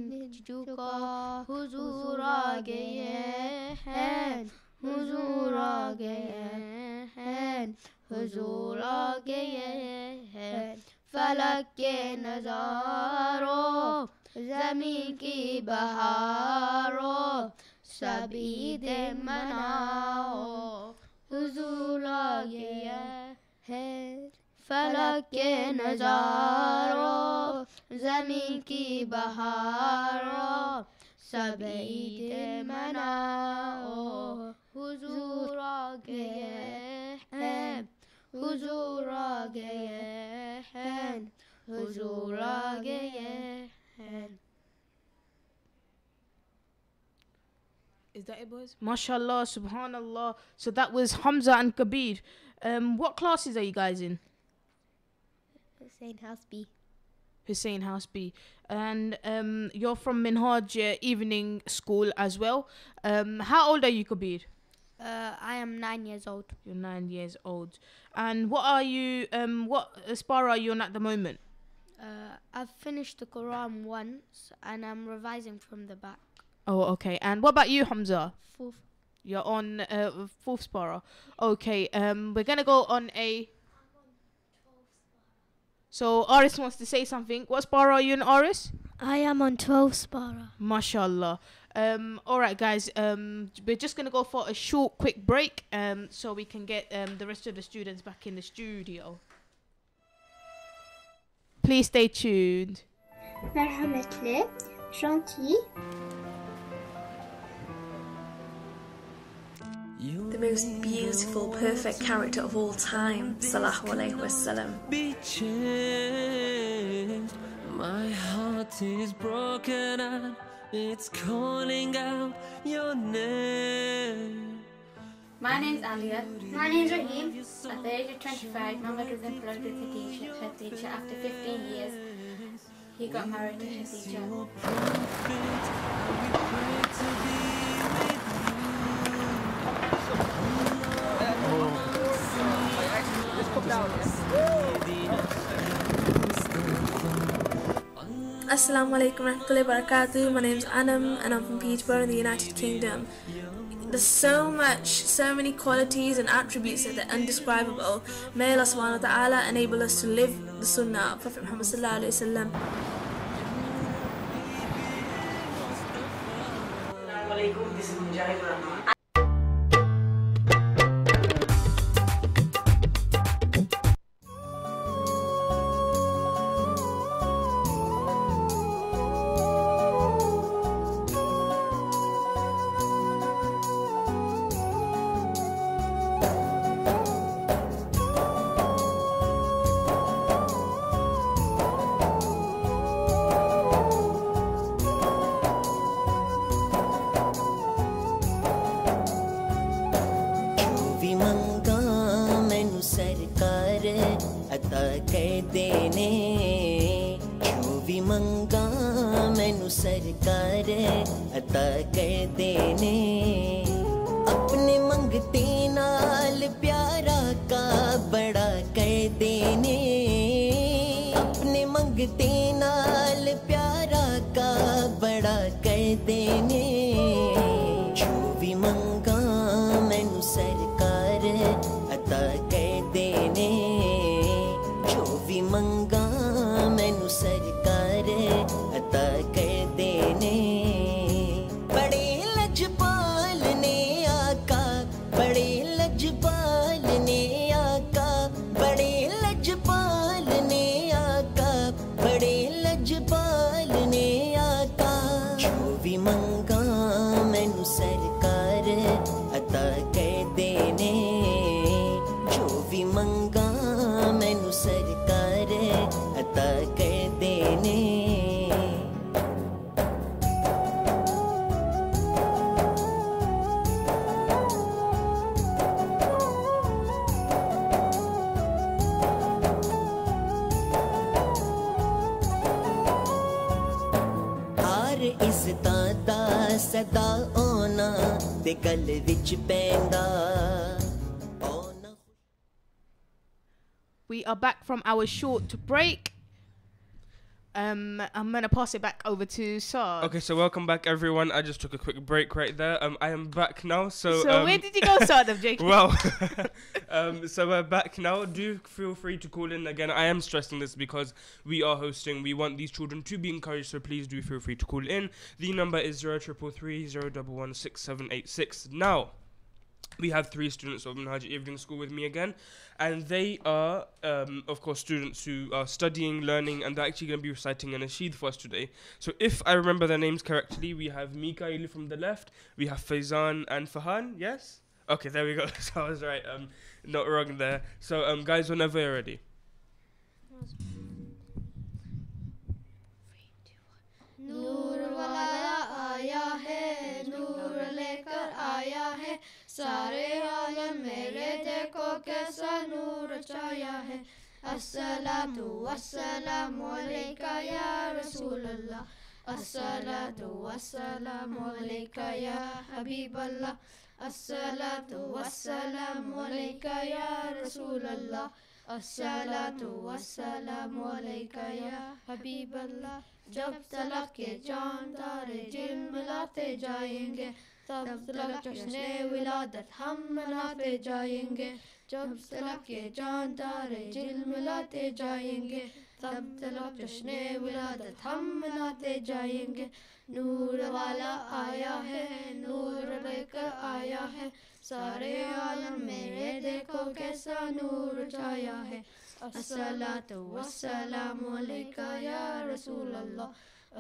جھکا حضور آ گئے ہیں حضور آ گئے ہیں حضور آ گئے ہیں فلک کے نظاروں زمین کی بہاروں سبھی دے مناؤ حضور آ گیا ہے فلک کے نظاروں زمین کی بہاروں سبھی دے مناؤ حضور آ گئے ہیں حضور آ گئے ہیں حضور آ گئے ہیں. Is that it, boys? MashaAllah, subhanallah. So that was Hamza and Kabir. What classes are you guys in? Hussein House B. Hussein House B. And you're from Minhaj Evening School as well. How old are you, Kabir? I am 9 years old. You're 9 years old. And what are you, what spar are you on at the moment? I've finished the Quran once and I'm revising from the back. Oh, okay. And what about you, Hamza? 4th. You're on 4th Spara. Okay. We're gonna go on a. So Aris wants to say something. What Spara are you in, Aris? I am on 12 Spara. Mashallah. All right, guys. We're just gonna go for a short, quick break. So we can get the rest of the students back in the studio. Please stay tuned. مرحبا gentil. The most beautiful, perfect character of all time, Sallallahu Alaihi Wasallam. Be changed. My heart is broken and it's calling out your name. My name's Alia. My name's Rahim. At the age of 25, Muhammad was employed with her teacher. After 15 years, he got married to her teacher. Assalamu alaikum warahmatullahi wabarakatuh. My name's Anam and I'm from Peterborough in the United Kingdom. There's so many qualities and attributes that are undescribable. May Allah subhanahu wa ta'ala enable us to live the sunnah of Prophet Muhammad sallallahu alayhi wa sallam. Assalamu alaikum, this is Mujahid Rahman. We are back from our short break. I'm gonna pass it back over to Saad. Okay, so welcome back, everyone. I just took a quick break right there. I am back now. So where did you go, Saad? I'm joking. Well, so we're back now. Do feel free to call in again. I am stressing this because we are hosting. We want these children to be encouraged, so please do feel free to call in. The number is 0333 011 6786. Now, we have 3 students of Minhaj Evening School with me again, and they are, of course, students who are studying, learning, and they're actually going to be reciting an Nasheed for us today. So if I remember their names correctly, we have Mikael from the left, we have Faizan and Fahan, yes? Okay, there we go. So I was right, not wrong there. So guys, whenever you're ready. नूर वाला आया है, नूर लेकर आया है, सारे आलम मेरे देखो कैसा नूर छाया है। अस्सलातु वस्सलामु अलैका या रसूल अल्लाह, अस्सलातु वस्सलामु अलैका या हबीब अल्लाह, अस्सलातु वस्सलामु अलैका या रसूल अल्लाह, अस्सलातु वस्सलामु अलैका या हबीब अल्लाह जब तलक के चांद तारे झिलमिलाते जाएंगे तब तलक जश्ने विलादत हम मनाते जाएंगे जब तलक के चांद तारे झिलमिलाते जाएंगे तब तलक जश्ने विलादत हम मनाते जाएंगे नूर वाला आया है नूर लेकर आया है सारे आलम मेरे देखो कैसा नूर छाया है अस्सलातु वस्सलामु अलैका या रसूल अल्लाह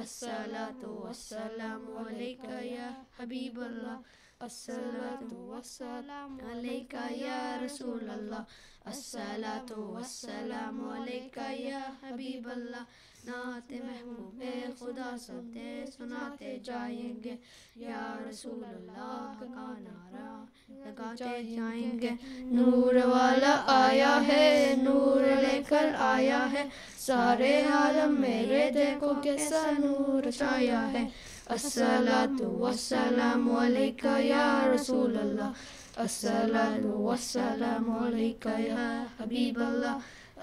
अस्सलातु वस्सलामु अलैका या हबीब अल्लाह अस्सलातु वस्सलामु अलैका या रसूल अल्लाह अस्सलातु वस्सलामु अलैका या हबीब अल्लाह नात महबूब खुदा सबते सुनाते जाएंगे या रसूल अल्लाह का नारा लगाते जाएंगे नूर वाला आया है नूर लेकर आया है सारे आलम मेरे देखो कैसा नूर छाया है अस्सलातु वस्सलामु अलैका या रसूल अल्लाह अस्सलातु वस्सलामु अलैका या हबीब अल्लाह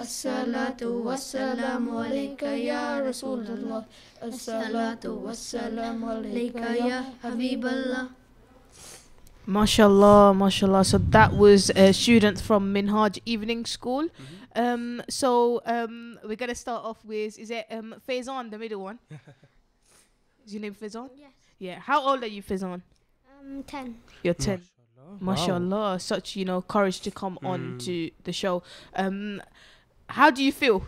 अस्सलातु वस्सलामु अलैका या रसूल अल्लाह अस्सलातु वस्सलामु अलैका या हबीब अल्लाह Mashallah, mashallah. So that was a student from Minhaj Evening School. We're gonna start off with, is it Faizan, the middle one? Is your name Faizan? Yes. Yeah. How old are you, Faizan? 10. You're 10. Mashallah. Wow. Such, courage to come on to the show. How do you feel?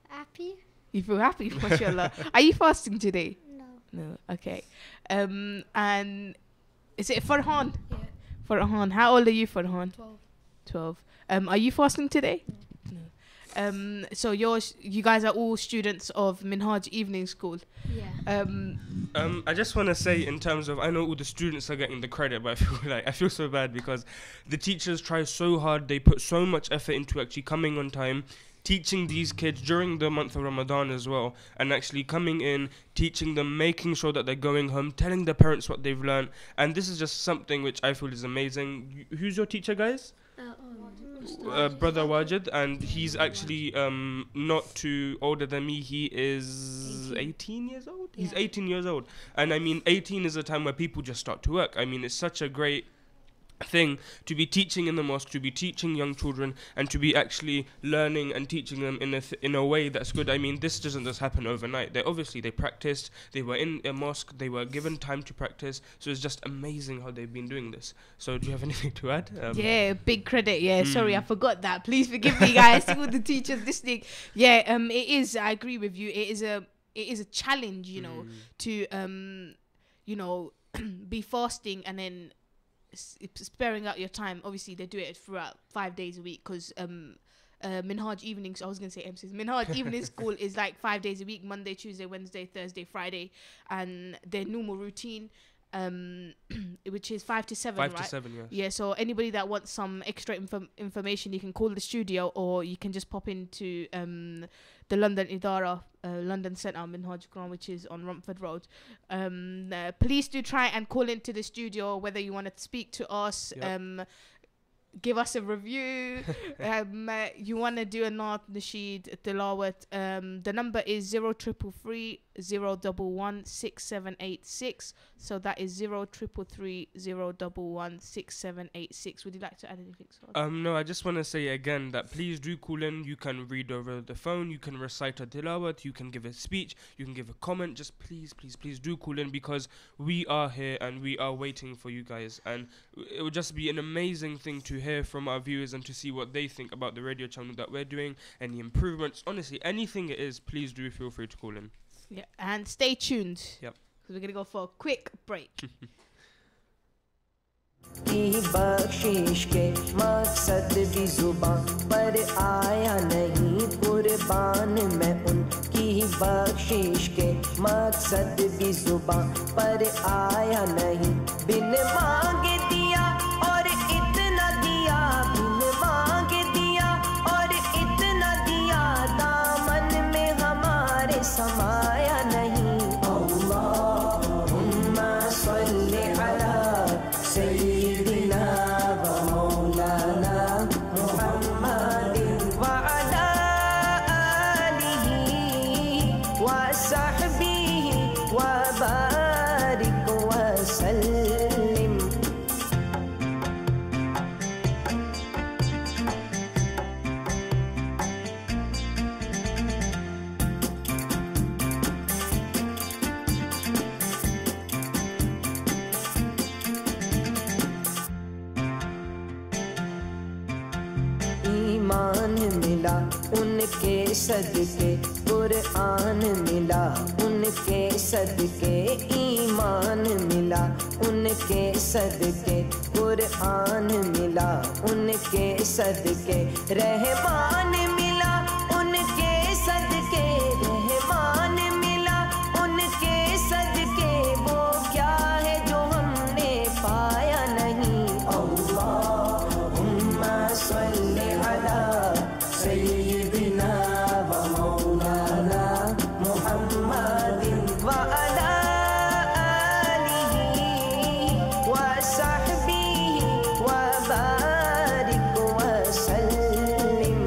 Happy? You feel happy, mashallah. Are you fasting today? No. No. Okay. And is it Farhan? Yeah. Farhan. How old are you, Farhan? 12. 12. Are you fasting today? No. So you guys are all students of Minhaj Evening School. Yeah. I just want to say, in terms of, I know all the students are getting the credit, but I feel so bad because the teachers try so hard. They put so much effort into actually coming on time, teaching these kids during the month of Ramadan as well, and actually coming in, teaching them, making sure that they're going home, telling their parents what they've learned. And this is just something which I feel is amazing. Who's your teacher, guys? Brother Wajid, and he's actually not too older than me. He is 18 years old. He's 18 years old, and I mean 18 is a time where people just start to work. I mean, it's such a great thing to be teaching in the mosque, to be teaching young children, and to be actually learning and teaching them in a way that's good. I mean, this doesn't just happen overnight. They practiced, they were in a mosque, they were given time to practice, so it's just amazing how they've been doing this. So do you have anything to add? Yeah, big credit. Yeah, sorry, I forgot that. Please forgive me, guys, all the teachers listening. Yeah, it is, I agree with you, it is a challenge, to be fasting and then sparing out your time. Obviously they do it throughout 5 days a week because Minhaj Evenings, I was going to say MCs, Minhaj Evening School is like 5 days a week, Monday, Tuesday, Wednesday, Thursday, Friday, and their normal routine, which is 5 to 7, 5 right? to 7, yes. Yeah, so anybody that wants some extra information, you can call the studio or you can just pop into the London Idara, London Centre, Minhaj Quran, which is on Rumford Road. Please do try and call into the studio, whether you want to speak to us, give us a review, you want to do a Naat Nasheed Tilawat. The number is 0333 011 6786. So that is 0333 011 6786. Would you like to add anything, Saad? No, I just want to say again that please do call in. You can read over the phone, you can recite a tilawat, you can give a speech, you can give a comment. Just please do call in, because we are here and we are waiting for you guys, and it would just be an amazing thing to hear from our viewers and to see what they think about the radio channel that we're doing, any improvements, honestly, anything it is. Please do feel free to call in. Yeah, and stay tuned. Yep. Because we're going to go for a quick break. की बख्शिश के मकसद भी जुबान पर आया नहीं, कुर्बान मैं उनकी बख्शिश के मकसद भी जुबान पर आया नहीं। बिन मांगे दिया और इतना दिया, बिन मांगे दिया और इतना दिया, दामन में हमारे समाया नहीं। अल्लाहुम्मा सल्ली अला सय्यिदिना व मौलाना मुहम्मद ایمان ملا ان کے صدقے قرآن ملا ان کے صدقے ایمان ملا ان کے صدقے قرآن ملا ان کے صدقے رحمان ملا ان کے صدقے رحمان ملا ان کے صدقے وہ کیا ہے جو ہم نے پایا نہیں اللہم صلی علی سیدنا و مولانا محمد وعلی آلہ وصحبہ وبارک وسلم.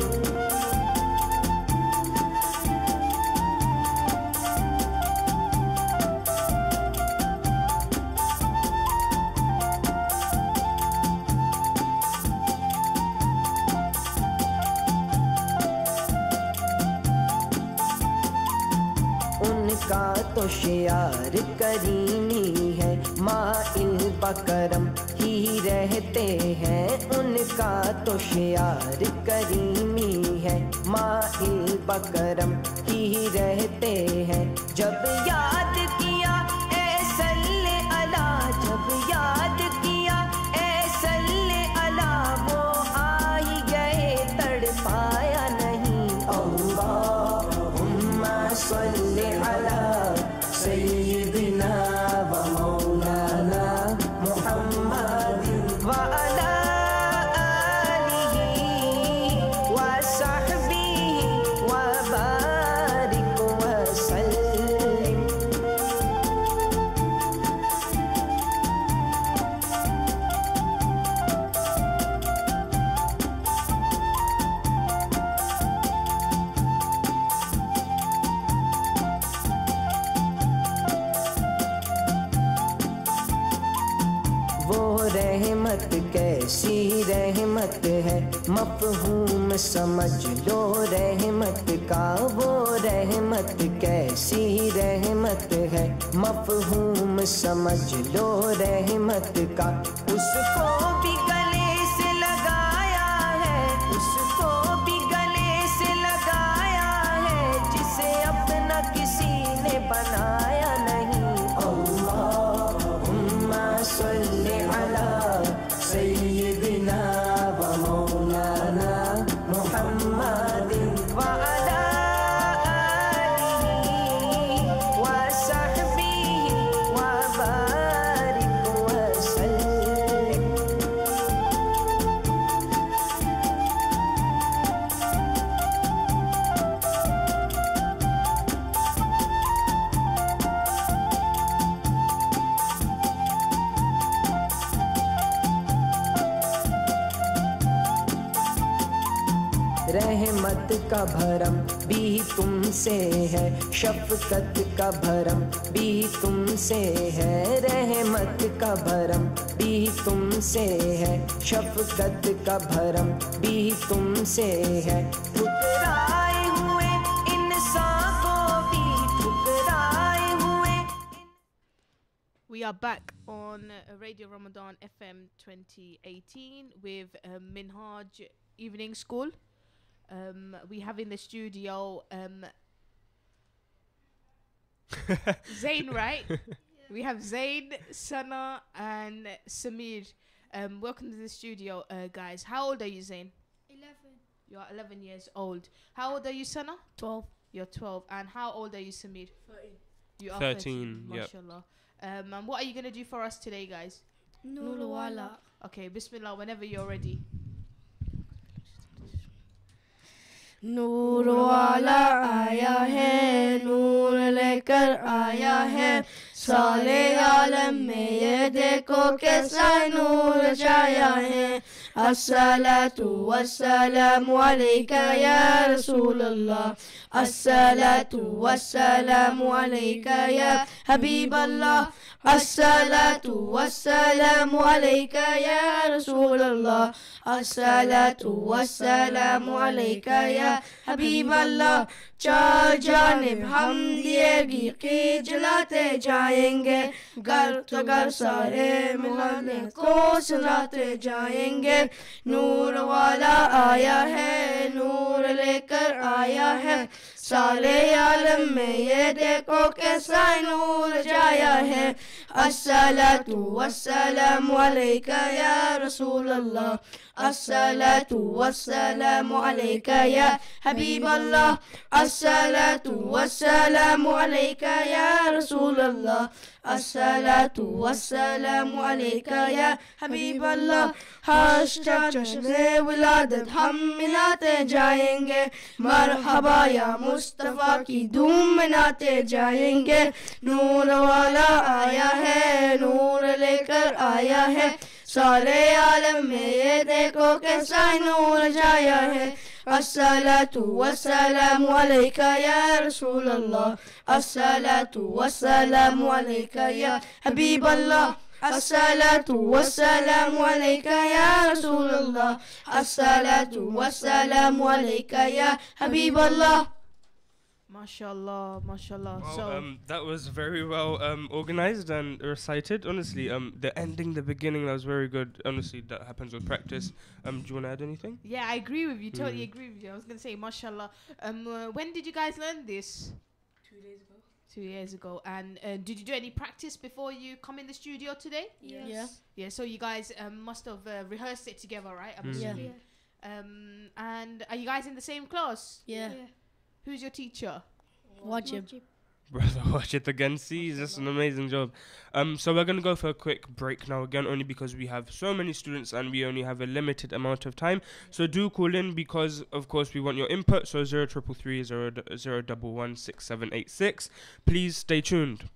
ان کا تو شعار کریمی ہے مائل بکرم ہی رہتے ہیں ان کا تو شعار کریمی ہے مائل بکرم ہی رہتے ہیں جب یاد کیا اے صلی علی جب یاد کیا اے صلی علی وہ آ ہی گئے تڑ پایا نہیں اللہم صلی علی سیدنا و مولانا محمد وعلی آلہ وصحبہ وبارک وسلم. وہ رحمت کیسی رحمت ہے مفہوم سمجھ لو رحمت کا وہ رحمت کیسی رحمت ہے مفہوم سمجھ لو رحمت کا اس کو بھی گلے سے لگایا ہے اس کو بھی گلے سے لگایا ہے جسے اپنا کسی نے بنایا نہیں اللہم صلی علی سیدنا و مولانا محمد وعلی آلہ وصحبہ وبارک وسلم. رحمت کا بھرم بھی تم سے ہے شفقت کا بھرم بھی تم سے ہے رحمت کا بھرم بھی تم سے ہے شفقت کا بھرم بھی تم سے ہے ٹھکرائے ہوئے انسان کو بھی ٹھکرائے ہوئے. We are back on Radio Ramadan FM 2018 with Minhaj Evening School. We have in the studio Zain, right? We have Zain, Sana, and Samir. Welcome to the studio, guys. How old are you, Zain? 11. You are 11 years old. How old are you, Sana? 12. You're 12. And how old are you, Samir? 13. You are 13, 13. yep. Mashallah. And what are you going to do for us today, guys? Noor wala. Okay, Bismillah, whenever you're ready. نور والا آیا ہے نور لے کر آیا ہے سارے عالم میں یہ دیکھو کیسا نور چھایا ہے الصلاۃ والسلام علیکہ یا رسول اللہ الصلاۃ والسلام علیکہ یا حبیب اللہ الصلاة والسلام عليك يا رسول الله الصلاة والسلام عليك يا حبيب الله چار جانب ہم دیگی کی جلاتے جائیں گے گر تو گر سارے محلے کو سناتے جائیں گے نور والا آیا ہے نور لے کر آیا ہے سارے عالم میں یہ دیکھو کیسا نور جایا ہے الصلاة والسلام عليك يا رسول الله الصلاة والسلام عليك يا حبيب الله الصلاة والسلام عليك يا رسول الله الصلاة والسلام عليك يا حبيب الله ہاشٹا جشن ولادت ہم مناتے جائیں گے مرحبا یا مصطفیٰ کی دھوم مناتے جائیں گے نور والا آیا ہے نور لے کر آیا ہے سارے عالم میں یہ دیکھو کیسا نور جایا ہے الصلاة والسلام عليك يا رسول الله الصلاة والسلام عليك يا حبيب الله الصلاة والسلام عليك يا رسول الله الصلاة والسلام عليك يا حبيب الله MashaAllah, MashaAllah. Wow, So that was very well organized and recited. Honestly, the ending, the beginning, that was very good. Honestly, that happens with practice. Do you want to add anything? yeah, I agree with you. Totally agree with you. I was gonna say MashaAllah. When did you guys learn this? 2 days ago. 2 years ago. And did you do any practice before you come in the studio today? Yes. Yeah. Yeah. So you guys must have rehearsed it together, right? I'm assuming. And are you guys in the same class? Yeah. Who's your teacher? Watch him. Brother, watch it again. See, that's an amazing job. So we're going to go for a quick break now again, only because we have so many students and we only have a limited amount of time. So do call in because, of course, we want your input. So 0333 011 6786. Please stay tuned.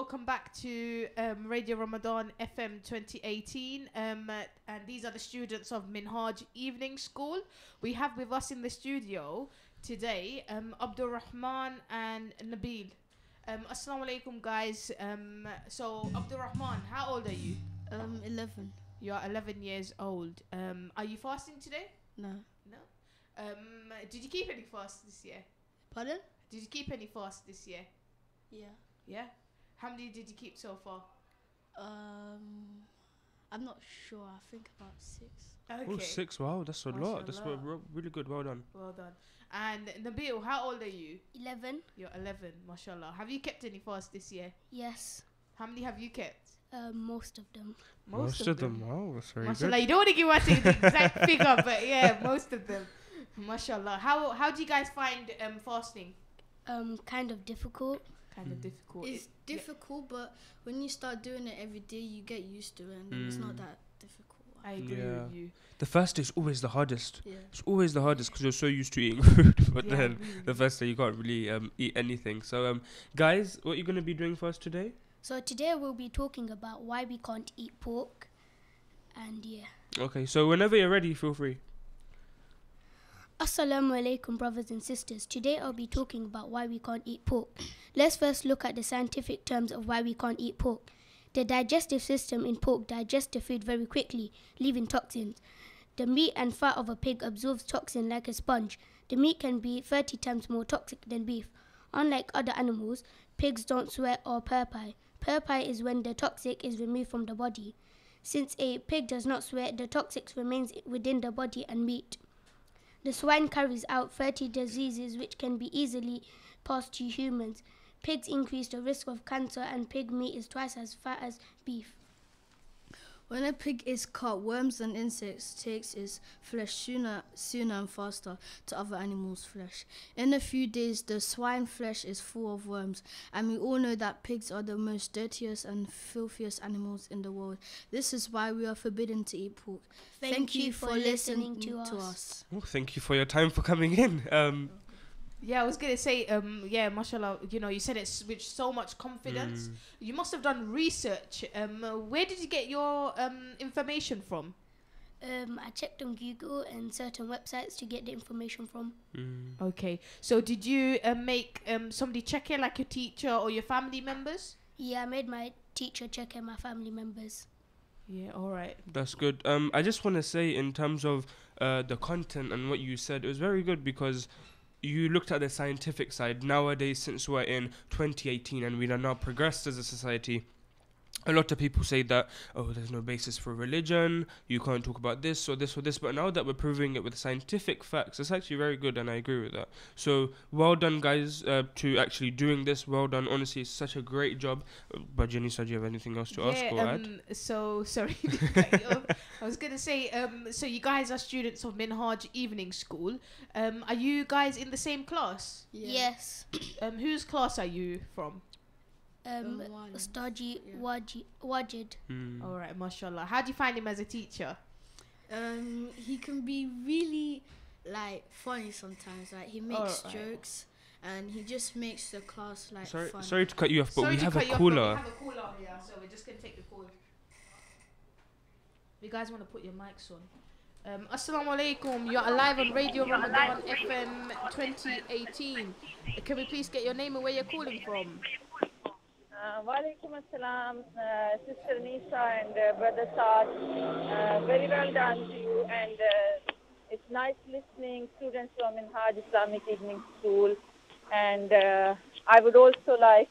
welcome back to Radio Ramadan FM 2018. And these are the students of Minhaj Evening School. We have with us in the studio today Abdul Rahman and Nabil. Assalamu alaikum, guys. So, Abdul Rahman, how old are you? 11. You're 11 years old. Are you fasting today? No. No? Did you keep any fast this year? Pardon? Did you keep any fast this year? Yeah. Yeah? How many did you keep so far? I'm not sure. I think about 6. Okay. Oh, 6. Wow, that's a lot. That's Mashallah. really good. Well done. Well done. And Nabil, how old are you? 11. You're 11, mashallah. Have you kept any fast this year? Yes. How many have you kept? Most of them. Most of them. Wow, that's very Mashallah, good. you don't want to give us the exact figure, but yeah, most of them. Mashallah. How do you guys find fasting? Kind of difficult. Kind of difficult. It's difficult, but when you start doing it every day, you get used to it, and then it's not that difficult. I agree with you. The first day is always the hardest. Yeah. It's always the hardest because you're so used to eating food, but Yeah, then really. the first day you can't really eat anything. So, guys, what are you going to be doing for us today? So today we'll be talking about why we can't eat pork. And yeah. Okay, so whenever you're ready, feel free. Assalamu alaikum, brothers and sisters. Today I'll be talking about why we can't eat pork. Let's first look at the scientific terms of why we can't eat pork. The digestive system in pork digests the food very quickly, leaving toxins. The meat and fat of a pig absorbs toxin like a sponge. The meat can be 30 times more toxic than beef. Unlike other animals, pigs don't sweat or purpie. Purpie is when the toxic is removed from the body. Since a pig does not sweat, the toxic remains within the body and meat. The swine carries out 30 diseases which can be easily passed to humans. Pigs increase the risk of cancer, and pig meat is twice as fat as beef. When a pig is caught, worms and insects takes its flesh sooner and faster to other animals' flesh. In a few days, the swine flesh is full of worms, and we all know that pigs are the most dirtiest and filthiest animals in the world. This is why we are forbidden to eat pork. Thank you for listening to us. Oh, thank you for your time for coming in. Yeah, I was going to say, yeah, mashallah, you said it with so much confidence. You must have done research. Where did you get your information from? I checked on Google and certain websites to get the information from. Okay, so did you make somebody check it, like your teacher or your family members? Yeah, I made my teacher check and my family members. Yeah, all right. That's good. I just want to say in terms of the content and what you said, it was very good because you looked at the scientific side. Nowadays, since we're in 2018 and we are now progressed as a society, a lot of people say that, oh, there's no basis for religion, you can't talk about this or this or this, but now that we're proving it with scientific facts, it's actually very good, and I agree with that. So, well done, guys, to actually doing this. Well done. Honestly, it's such a great job. But Janisa, do you have anything else to ask or add? So, sorry. I was going to say, so you guys are students of Minhaj Evening School. Are you guys in the same class? Yeah. Yes. Whose class are you from? Ustaji Wajid. All right, mashallah. How do you find him as a teacher? He can be really funny sometimes. Like he makes jokes, and he just makes the class fun. Sorry to cut you off, but we have a caller. caller. We have a caller here, so we're just gonna take the call. You guys want to put your mics on? Assalamu alaikum. You're alive on Radio Ramadan FM 2018. Can we please get your name and where you're calling from? Walaikum assalam, Sister Nisa and Brother Saad. Very well done to you, and it's nice listening students from Minhaj Islamic Evening School. And I would also like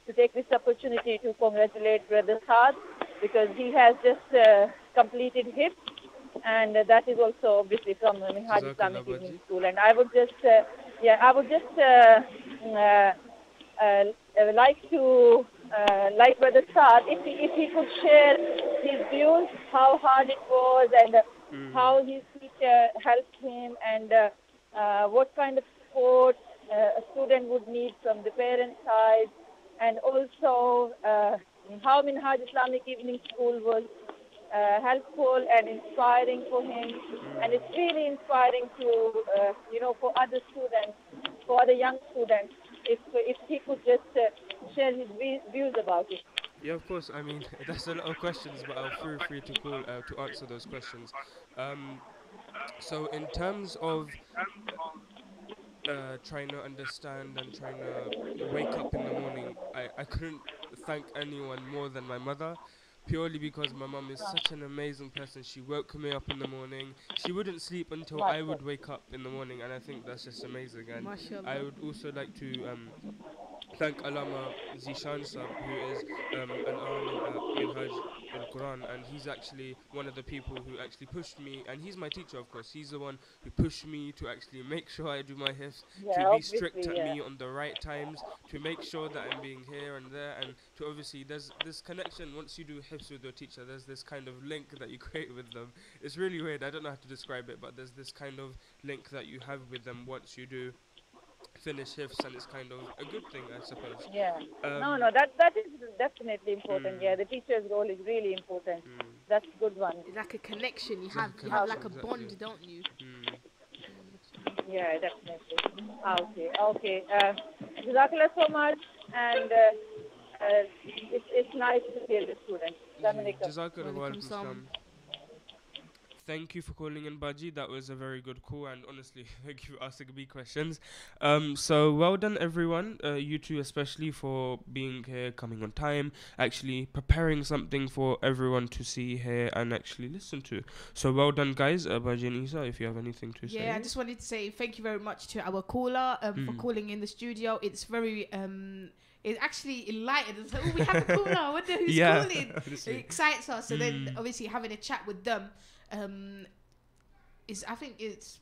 to take this opportunity to congratulate Brother Saad because he has just completed HIP, and that is also obviously from Minhaj Islamic Evening School. And I would just, like to, like Brother Saad, if he could share his views, how hard it was, and how his teacher helped him, and what kind of support a student would need from the parent side, and also how Minhaj Islamic Evening School was helpful and inspiring for him, and it's really inspiring to for other students, for other young students, if he could just share his views about it. Yeah, of course. I mean, that's a lot of questions, but I'll feel free to call to answer those questions. So in terms of trying to understand and trying to wake up in the morning, I couldn't thank anyone more than my mother, purely because my mum is such an amazing person. She woke me up in the morning. She wouldn't sleep until I would wake up in the morning, and I think that's just amazing. And I would also like to thank Allama Zishan Sab, who is an alim at Minhaj al-Quran, and he's actually one of the people who actually pushed me, and he's my teacher, of course. He's the one who pushed me to actually make sure I do my hifz, to be strict at me on the right times, to make sure that I'm being here and there, and to obviously there's this connection. Once you do hifz with your teacher, there's this kind of link that you create with them. It's really weird. I don't know how to describe it, but there's this kind of link that you have with them once you do finish hifz, and it's kind of a good thing, I suppose. Yeah. No, that is definitely important. Yeah, the teacher's role is really important. That's a good one. It's like a connection. You have like a bond, don't you? Yeah, definitely. Okay. Jazakallah so much, and it's nice to hear the students. Jazakallah. Thank you for calling in, Baji. That was a very good call, and honestly, thank you for asking me questions. So well done, everyone. You two especially, for being here, coming on time, actually preparing something for everyone to see here and actually listen to. So well done, guys. Baji and Isa, if you have anything to say. Yeah, I just wanted to say thank you very much to our caller for calling in the studio. It's very it's actually enlightened. It's like, oh, we have a caller. I wonder who's calling. It excites us. So then, obviously, having a chat with them. I think it's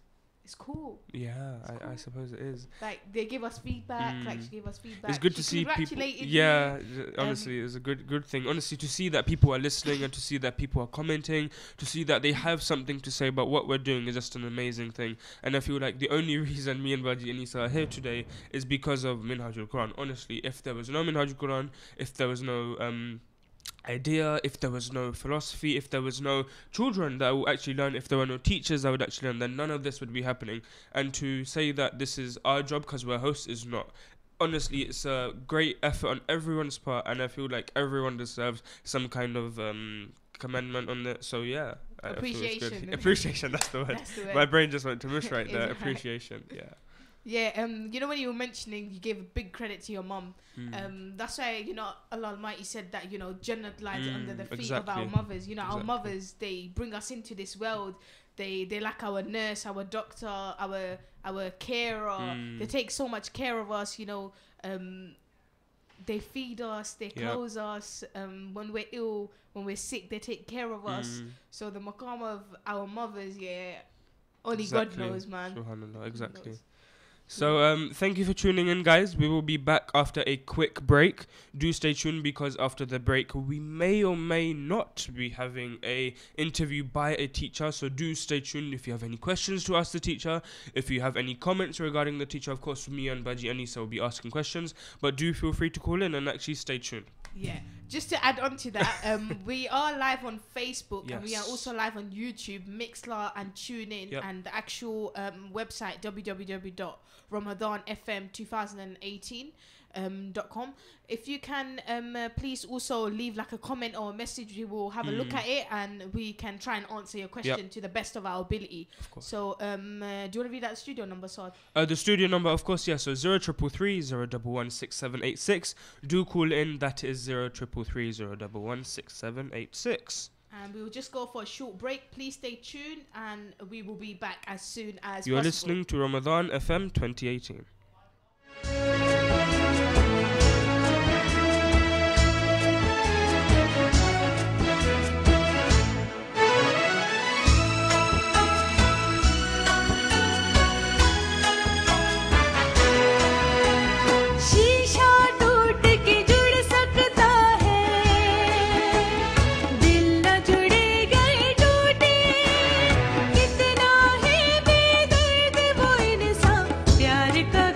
cool. Yeah, I suppose it is. Like they give us feedback. Like she gave us feedback. It's good to see people. Yeah, honestly, it's a good thing. Honestly, to see that people are listening and to see that people are commenting, to see that they have something to say about what we're doing is just an amazing thing. And I feel like the only reason me and Baji and Isa are here today is because of Minhaj al-Quran. Honestly, if there was no Minhaj al-Quran, if there was no idea, if there was no philosophy, if there was no children that would actually learn, if there were no teachers that would actually learn, then none of this would be happening. And to say that this is our job because we're hosts is not. Honestly, it's a great effort on everyone's part, and I feel like everyone deserves some kind of commendment on it. So yeah, appreciation. Appreciation, that's the word. My brain just went to mush right there. Appreciation, yeah. Yeah, you know when you were mentioning, you gave a big credit to your mum. That's why, Allah Almighty said that, Jannat lies under the feet of our mothers. Our mothers, they bring us into this world. They like our nurse, our doctor, our carer. They take so much care of us, they feed us, they clothe us. When we're ill, when we're sick, they take care of us. So the maqam of our mothers, only God knows, man. Subhanallah, exactly. So thank you for tuning in, guys. We will be back after a quick break. Do stay tuned, because after the break we may or may not be having a interview by a teacher. So do stay tuned if you have any questions to ask the teacher, if you have any comments regarding the teacher. Of course, me and Baji and Isa will be asking questions, but do feel free to call in and actually stay tuned. Yeah, just to add on to that, we are live on Facebook, and we are also live on YouTube, Mixlr, and TuneIn, and the actual website www.ramadanfm2018.com. If you can, please also leave like a comment or a message. We will have a look at it, and we can try and answer your question to the best of our ability. Of course. So, do you want to read that studio number, Saad? The studio number, of course, yeah. So 0333 011 6786. Do call in. That is 0333 011 6786. And we will just go for a short break. Please stay tuned, and we will be back as soon as possible. You're listening to Ramadan FM 2018. प्यार का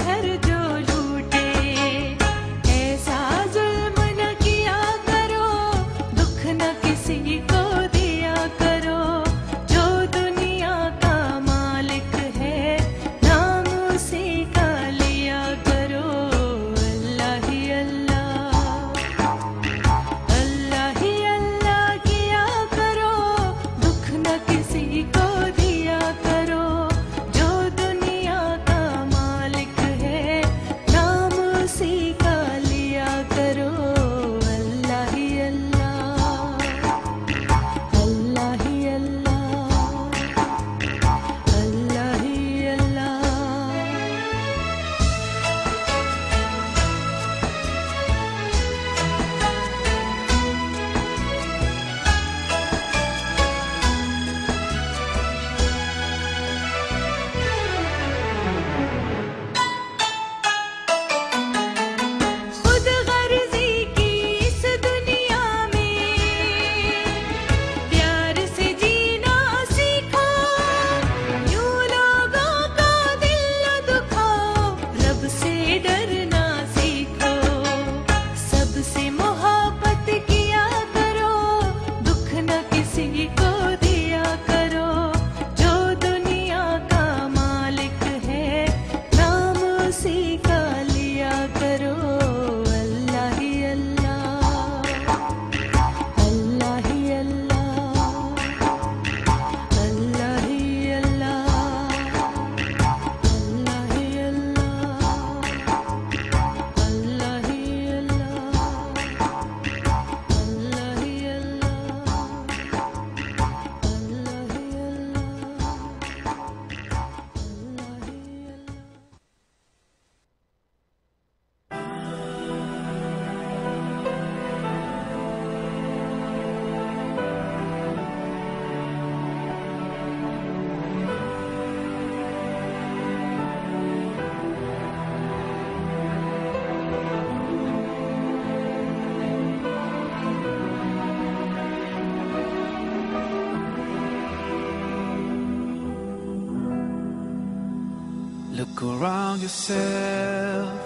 Look around yourself.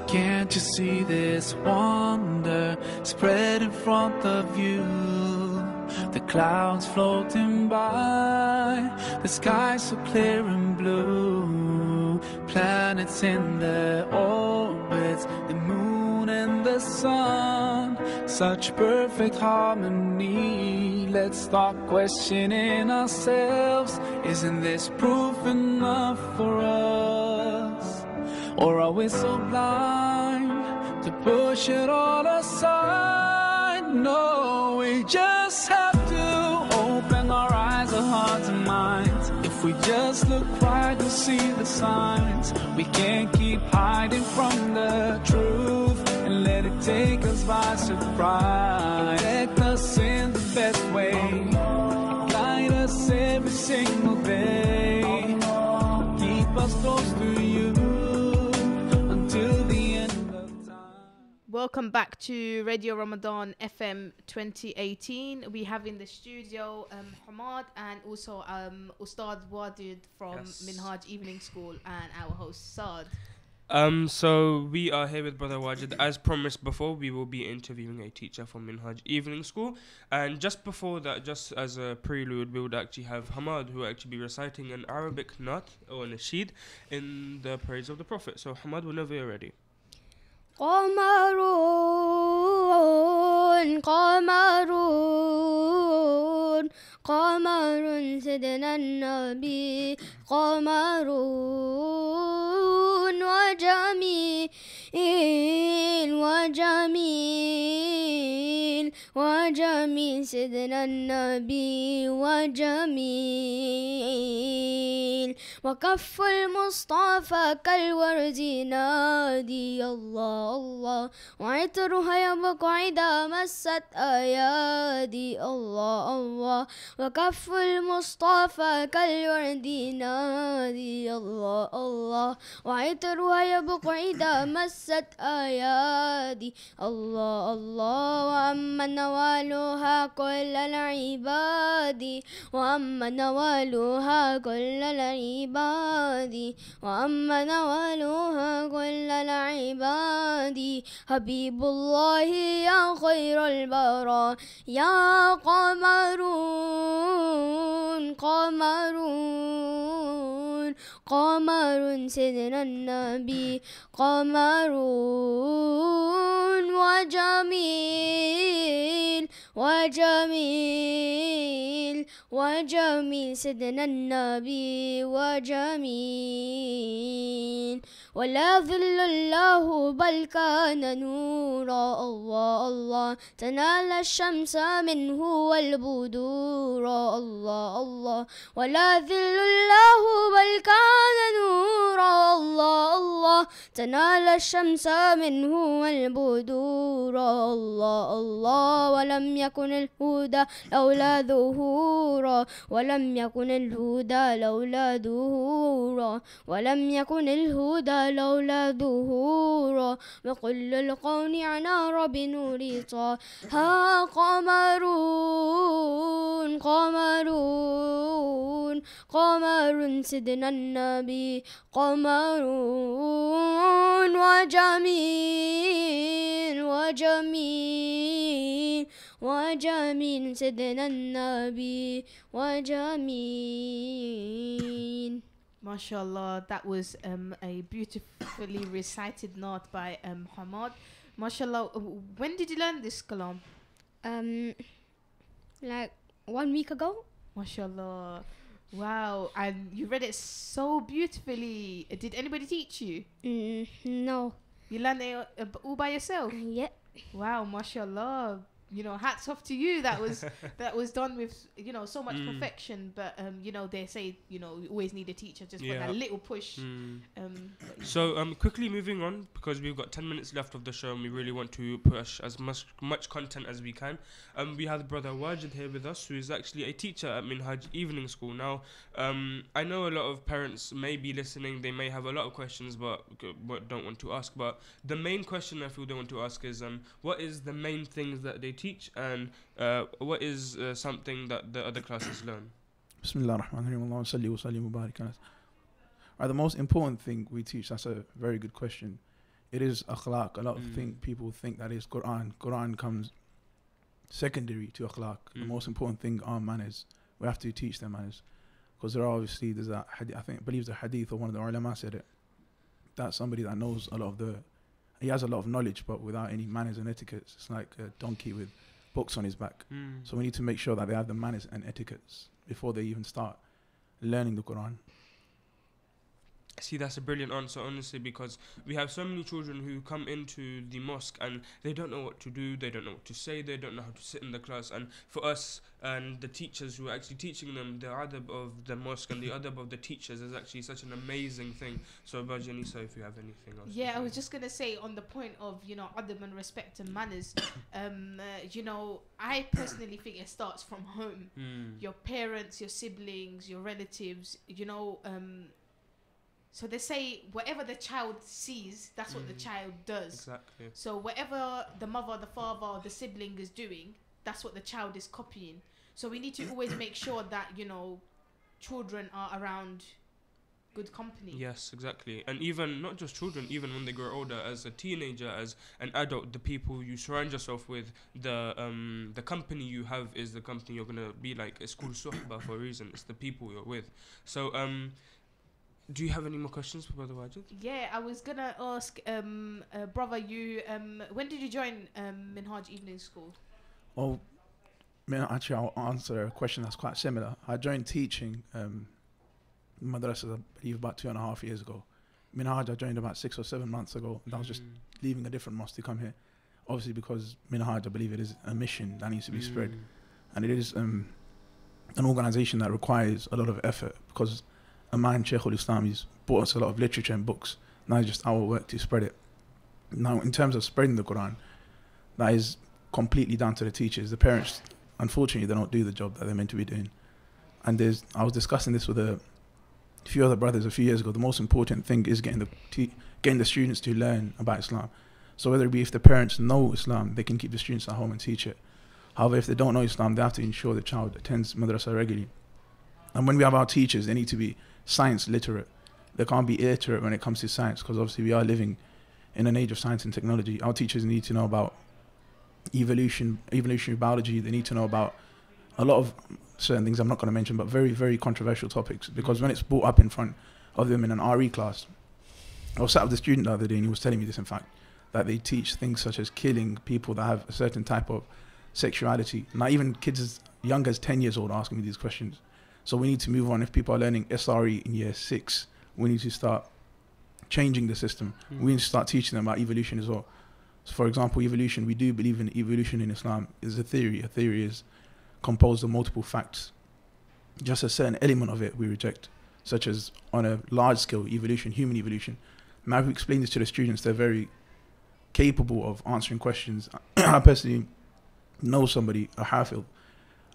Can't you see this wonder spread in front of you? The clouds floating by, the sky so clear and blue. Planets in their orbits, the moon and the sun. Such perfect harmony. Let's start questioning ourselves. Isn't this proof enough for us? Or are we so blind to push it all aside? No, we just have to open our eyes, our hearts and minds. If we just look right, we'll see the signs. We can't keep hiding from the truth and let it take us by surprise. Protect us in the best way, guide us every single day, keep us close to you. Welcome back to Radio Ramadan FM 2018. We have in the studio Hamad and also Ustad Wadid from Minhaj Evening School and our host Saad. So we are here with Brother Wajid. As promised before, we will be interviewing a teacher from Minhaj Evening School. And just before that, just as a prelude, we would actually have Hamad, who will actually be reciting an Arabic nat or nasheed in the praise of the Prophet. So Hamad, whenever you're ready. قمرون قمرون Qamar سيدنا النبي قمرون وجميل وجميل وجميل سيدنا النبي وجميل وكف المصطفى كالورد نادي الله الله وعطرها يبقى إذا مست أيادي الله الله وكف المصطفى كالورد نادي الله الله وعطرها يبقى إذا مست أيادي الله الله وأما نوالها كل العباد وأما نوالها كل العباد وأما نوالها كل العباد حبيب الله يا خير البراء يا قمرون قمرون قمر سيدنا النبي قمرون وجميل وجميل وجميل سيدنا النبي وجميل ولا ظل الله بل كان نورا الله الله تنال الشمس منه والبدور الله الله ولا ظل الله بل كان نورا الله الله تنال الشمس منه والبدور الله الله ولم يكن الهدى لولا ظهورا ولم يكن الهدى لولا ظهورا ولم يكن الهدى لولا ظهورا وكل القون عنار بنور طه قمرون قمرون قمر سيدنا النبي قمرون وجميل وجميل وجميل سيدنا النبي وجميل. MashaAllah, that was a beautifully recited note by Hamad. MashaAllah, when did you learn this kalam? Like 1 week ago. MashaAllah. Wow, and you read it so beautifully. Did anybody teach you? No. You learned it all by yourself? Yeah. Wow, MashaAllah. You know, hats off to you. That was done with, you know, so much perfection. But you know, they say, you know, you always need a teacher just for that little push. So quickly moving on, because we've got 10 minutes left of the show and we really want to push as much content as we can. We have Brother Wajid here with us, who is actually a teacher at Minhaj Evening School. Now, I know a lot of parents may be listening. They may have a lot of questions, but don't want to ask. But the main question I feel they want to ask is, what is the main things that they teach, and what is something that the other classes learn? Bismillah ar-Rahman ar-Rahim. Allahumma salli wa sallim wa barik ala. The most important thing we teach, that's a very good question. It is akhlaq. A lot of people think that is Quran. Quran comes secondary to akhlaq. The most important thing are manners. We have to teach them manners. Because there's a hadith, I believe the hadith, or one of the ulama said it, that somebody that knows a lot of he has a lot of knowledge, but without any manners and etiquettes, it's like a donkey with books on his back. So we need to make sure that they have the manners and etiquettes before they even start learning the Quran. See, that's a brilliant answer, honestly, because we have so many children who come into the mosque and they don't know what to do, they don't know what to say, they don't know how to sit in the class. And for us and the teachers who are actually teaching them, the adab of the mosque and the adab of the teachers is actually such an amazing thing. So, Bajanisa, if you have anything else. Yeah, I was just going to say on the point of, adab and respect and manners, I personally think it starts from home. Your parents, your siblings, your relatives, so they say whatever the child sees, that's what the child does. Exactly. So whatever the mother, the father, or the sibling is doing, that's what the child is copying. So we need to always make sure that, children are around good company. Yes, exactly. And even not just children, even when they grow older, as a teenager, as an adult, the people you surround yourself with, the company you have is the company you're gonna be like. It's called suhbah for a reason. It's the people you're with. So do you have any more questions for Brother Wajid? Yeah, I was gonna ask, brother, you when did you join Minhaj Evening School? Well, actually, I'll answer a question that's quite similar. I joined teaching madrasa, I believe, about 2.5 years ago. Minhaj I joined about 6 or 7 months ago, and I was just leaving a different mosque to come here. Obviously, because Minhaj, I believe it is a mission that needs to be spread, and it is an organization that requires a lot of effort, because a man, Shaykh al-Islam, he's brought us a lot of literature and books. Now it's just our work to spread it. Now, in terms of spreading the Quran, that is completely down to the teachers. The parents, unfortunately, they don't do the job that they're meant to be doing. And I was discussing this with a few other brothers a few years ago. The most important thing is getting the students to learn about Islam. So whether it be if the parents know Islam, they can keep the students at home and teach it. However, if they don't know Islam, they have to ensure the child attends madrasa regularly. And when we have our teachers, they need to be science literate. They can't be illiterate when it comes to science, because obviously we are living in an age of science and technology. Our teachers need to know about evolutionary biology. They need to know about a lot of certain things I'm not going to mention, but very, very controversial topics, because when it's brought up in front of them in an RE class, I was sat with a student the other day and he was telling me this, in fact, that they teach things such as killing people that have a certain type of sexuality. Now even kids as young as 10 years old are asking me these questions. So we need to move on. If people are learning SRE in year 6, we need to start changing the system. We need to start teaching them about evolution as well. So for example, evolution, we do believe in evolution in Islam is a theory. A theory is composed of multiple facts. Just a certain element of it we reject, such as on a large scale evolution, human evolution. Now if we explain this to the students, they're very capable of answering questions. I personally know somebody, a Hafid,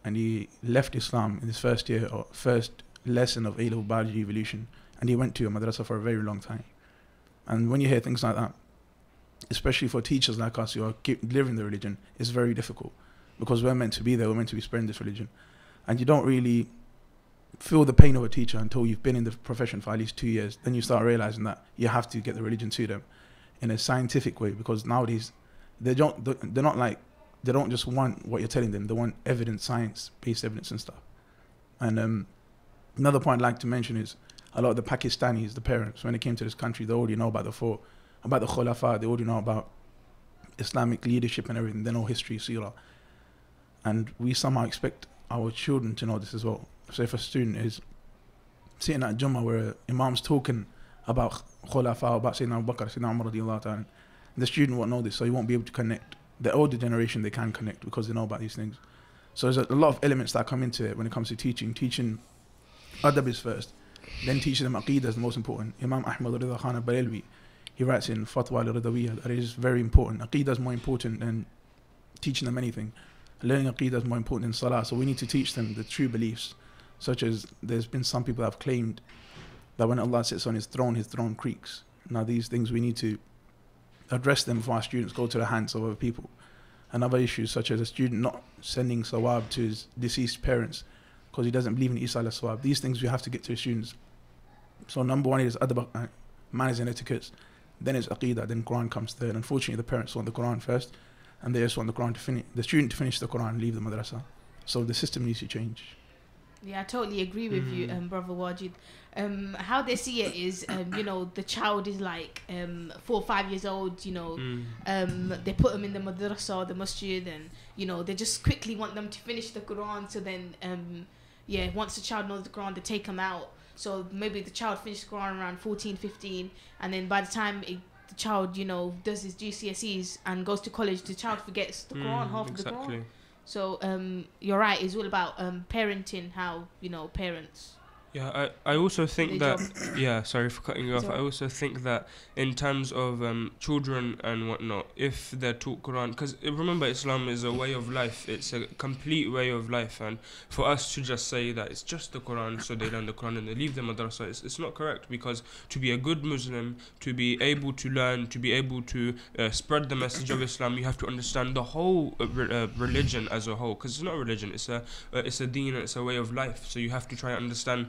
and he left Islam in his first year or first lesson of A-level biology evolution, and he went to a madrasa for a very long time. And when you hear things like that, especially for teachers like us who are delivering the religion, it's very difficult, because we're meant to be there, we're meant to be spreading this religion. And you don't really feel the pain of a teacher until you've been in the profession for at least 2 years. Then you start realizing that you have to get the religion to them in a scientific way, because nowadays they don't just want what you're telling them. They want evidence, science-based evidence and stuff. And another point I'd like to mention is a lot of the Pakistanis, the parents, when they came to this country, they already know about the Khulafa, they already know about Islamic leadership and everything. They know history, seerah. And we somehow expect our children to know this as well. So if a student is sitting at Jummah where Imam's talking about Khulafa, about Sayyidina Abu Bakr, Sayyidina Umar radiyallahu ta'ala, the student won't know this, so he won't be able to connect. The older generation, they can connect because they know about these things. So there's a lot of elements that come into it when it comes to teaching. Teaching adab is first, then teaching them aqeedah is the most important. Imam Ahmad Rida Khan Barelvi, he writes in Fatwa al-Ridawiyya that it is very important. Aqeedah is more important than teaching them anything. Learning aqeedah is more important than salah. So we need to teach them the true beliefs, such as there's been some people that have claimed that when Allah sits on his throne creaks. Now these things we need to address them before our students go to the hands of other people. And other issues such as a student not sending sawab to his deceased parents because he doesn't believe in Isa al-Sawab. These things we have to get to the students So number one is adab, manners and etiquettes. Then it's aqidah. Then Quran comes third. Unfortunately, the parents want the Quran first, and they just want the student to finish the Quran and leave the madrasa. So the system needs to change. Yeah, I totally agree with you, Brother Wajid. How they see it is, you know, the child is like 4 or 5 years old, you know, they put them in the madrasa, the masjid, and, you know, they just quickly want them to finish the Quran. So then, yeah, once the child knows the Quran, they take them out. So maybe the child finished the Quran around 14, 15, and then by the time the child, you know, does his GCSEs and goes to college, the child forgets the Quran, half of the Quran. So you're right, it's all about parenting, how, you know, parents. Yeah, I also think that, yeah, sorry for cutting you off. I also think that in terms of children and whatnot, if they're taught Quran, because remember, Islam is a way of life. It's a complete way of life. And for us to just say that it's just the Quran, so they learn the Quran and they leave the madrasa, it's not correct. Because to be a good Muslim, to be able to learn, to be able to spread the message of Islam, you have to understand the whole religion as a whole. Because it's not a religion, it's a deen, it's a way of life. So you have to try and understand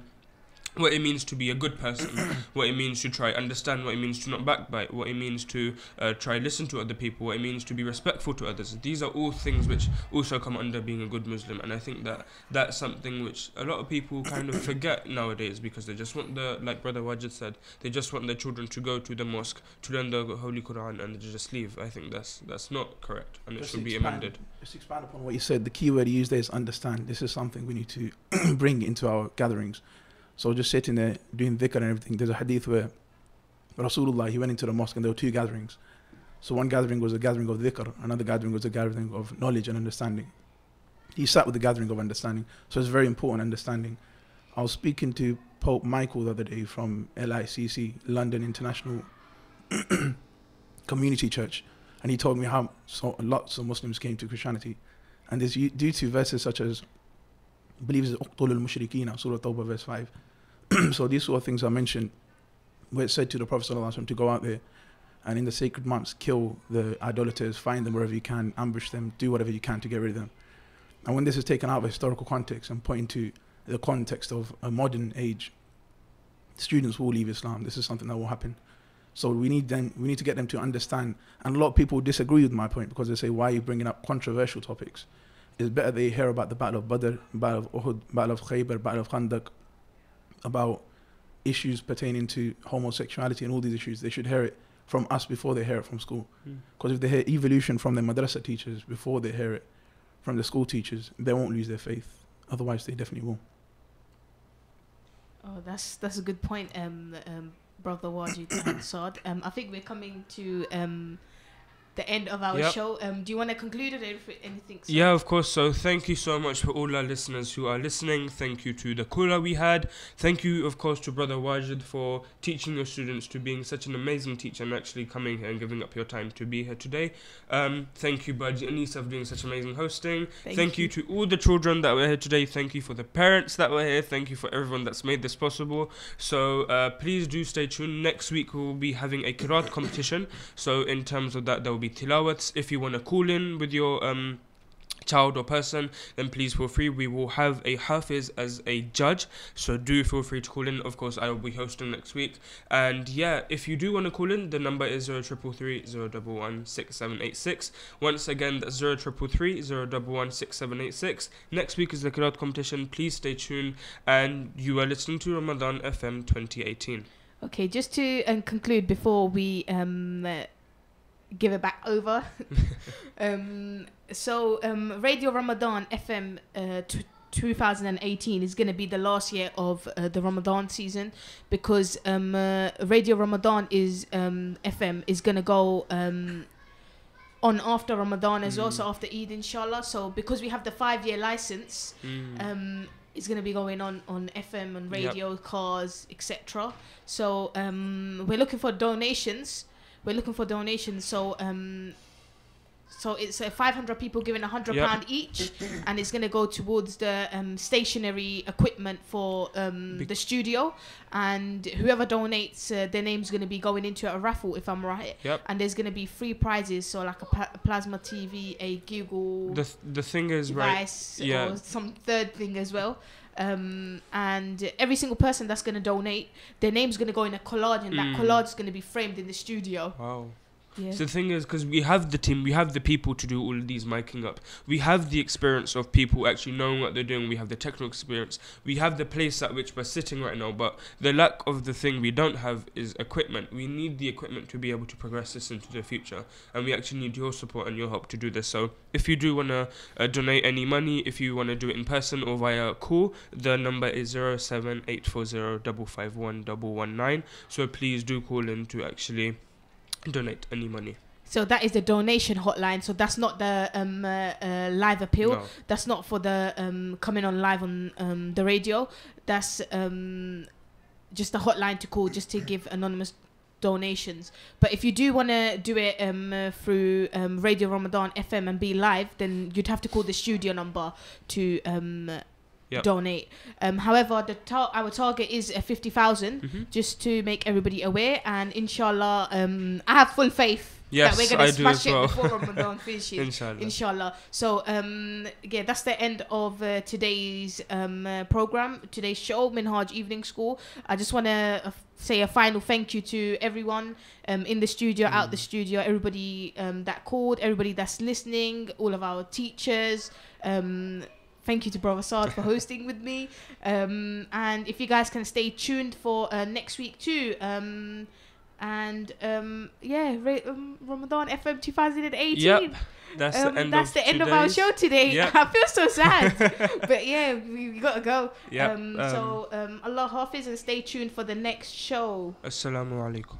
what it means to be a good person, what it means to try understand, what it means to not backbite, what it means to try listen to other people, what it means to be respectful to others. These are all things which also come under being a good Muslim, and I think that that's something which a lot of people kind of forget nowadays, because they just want like Brother Wajid said, they just want their children to go to the mosque to learn the Holy Quran and just leave. I think that's not correct, and it should be amended. Just expand upon what you said. The key word you used there is understand. This is something we need to bring into our gatherings. So just sitting there doing dhikr and everything. There's a hadith where Rasulullah, he went into the mosque and there were 2 gatherings. So one gathering was a gathering of dhikr, another gathering was a gathering of knowledge and understanding. He sat with the gathering of understanding. So it's very important understanding. I was speaking to Pope Michael the other day from LICC, London International Community Church, and he told me how lots of Muslims came to Christianity. And this due to verses such as, I believe it's Uqtul al-Mushrikeen, Surah Tawbah verse 5. So these sort of things are mentioned, where it said to the Prophet ﷺ to go out there and in the sacred months kill the idolaters, find them wherever you can, ambush them, do whatever you can to get rid of them. And when this is taken out of a historical context and put into the context of a modern age, students will leave Islam. This is something that will happen. So we need to get them to understand. And a lot of people disagree with my point because they say, why are you bringing up controversial topics? It's better they hear about the Battle of Badr, Battle of Uhud, Battle of Khaybar, Battle of Khandaq, about issues pertaining to homosexuality and all these issues. They should hear it from us before they hear it from school. Because if they hear evolution from the madrasa teachers before they hear it from the school teachers, they won't lose their faith. Otherwise, they definitely will. Oh, that's a good point, Brother Wajid and Saad. I think we're coming to the end of our show. Do you want to conclude it or anything? So? Yeah, of course. So thank you so much for all our listeners who are listening. Thank you to the caller we had. Thank you, of course, to Brother Wajid for teaching your students, to being such an amazing teacher and actually coming here and giving up your time to be here today. Thank you, Baji and Nisa, for doing such amazing hosting. Thank you to all the children that were here today. Thank you for the parents that were here. Thank you for everyone that's made this possible. So please do stay tuned. Next week we will be having a Qiraat competition. So in terms of that, there will be tilawats. If you want to call in with your child or person, then please feel free. We will have a hafiz as a judge, so do feel free to call in. Of course, I will be hosting next week. And yeah, if you do want to call in, the number is 0333 011 6786. Once again, that's 0333 011 6786. Next week is the Qiraat competition. Please stay tuned. And you are listening to Ramadan FM 2018. Okay, just to conclude before we give it back over. Radio Ramadan FM 2018 is going to be the last year of the Ramadan season, because Radio Ramadan is FM is going to go on after Ramadan as well, so after Eid, inshallah. So because we have the 5-year license, it's going to be going on FM and radio, cars, etc. So we're looking for donations. So it's 500 people giving £100 each, and it's going to go towards the stationary equipment for the studio. And whoever donates, their name's going to be going into a raffle, if I'm right. And there's going to be 3 prizes, so like a plasma TV, a Google the thing is, device, or some third thing as well. and every single person that's going to donate, their name's going to go in a collage, and that collage is going to be framed in the studio. Wow. Yeah. So the thing is, because we have the team, we have the people to do all of these miking up. We have the experience of people actually knowing what they're doing. We have the technical experience. We have the place at which we're sitting right now. But the lack of the thing we don't have is equipment. We need the equipment to be able to progress this into the future. And we actually need your support and your help to do this. So if you do want to donate any money, if you want to do it in person or via call, the number is 07840 So please do call in to actually donate any money. So that is the donation hotline. So that's not the live appeal. No. That's not for the coming on live on the radio. That's just a hotline to call, just to give anonymous donations. But if you do want to do it through Radio Ramadan FM and be live, then you'd have to call the studio number to donate. However, our target is 50,000, just to make everybody aware. And inshallah, I have full faith that we're going to smash it before Ramadan finishes. Inshallah. So that's the end of today's program, today's show, Minhaj Evening School. I just want to say a final thank you to everyone in the studio, out the studio, everybody that called, everybody that's listening, all of our teachers. Thank you to Brother Saad for hosting with me. And if you guys can stay tuned for next week too. Ramadan FM 2018. Yep. That's the end of our show today. Yep. I feel so sad. But yeah, we got to go. Yep. Allah Hafiz, and stay tuned for the next show. Assalamu alaikum.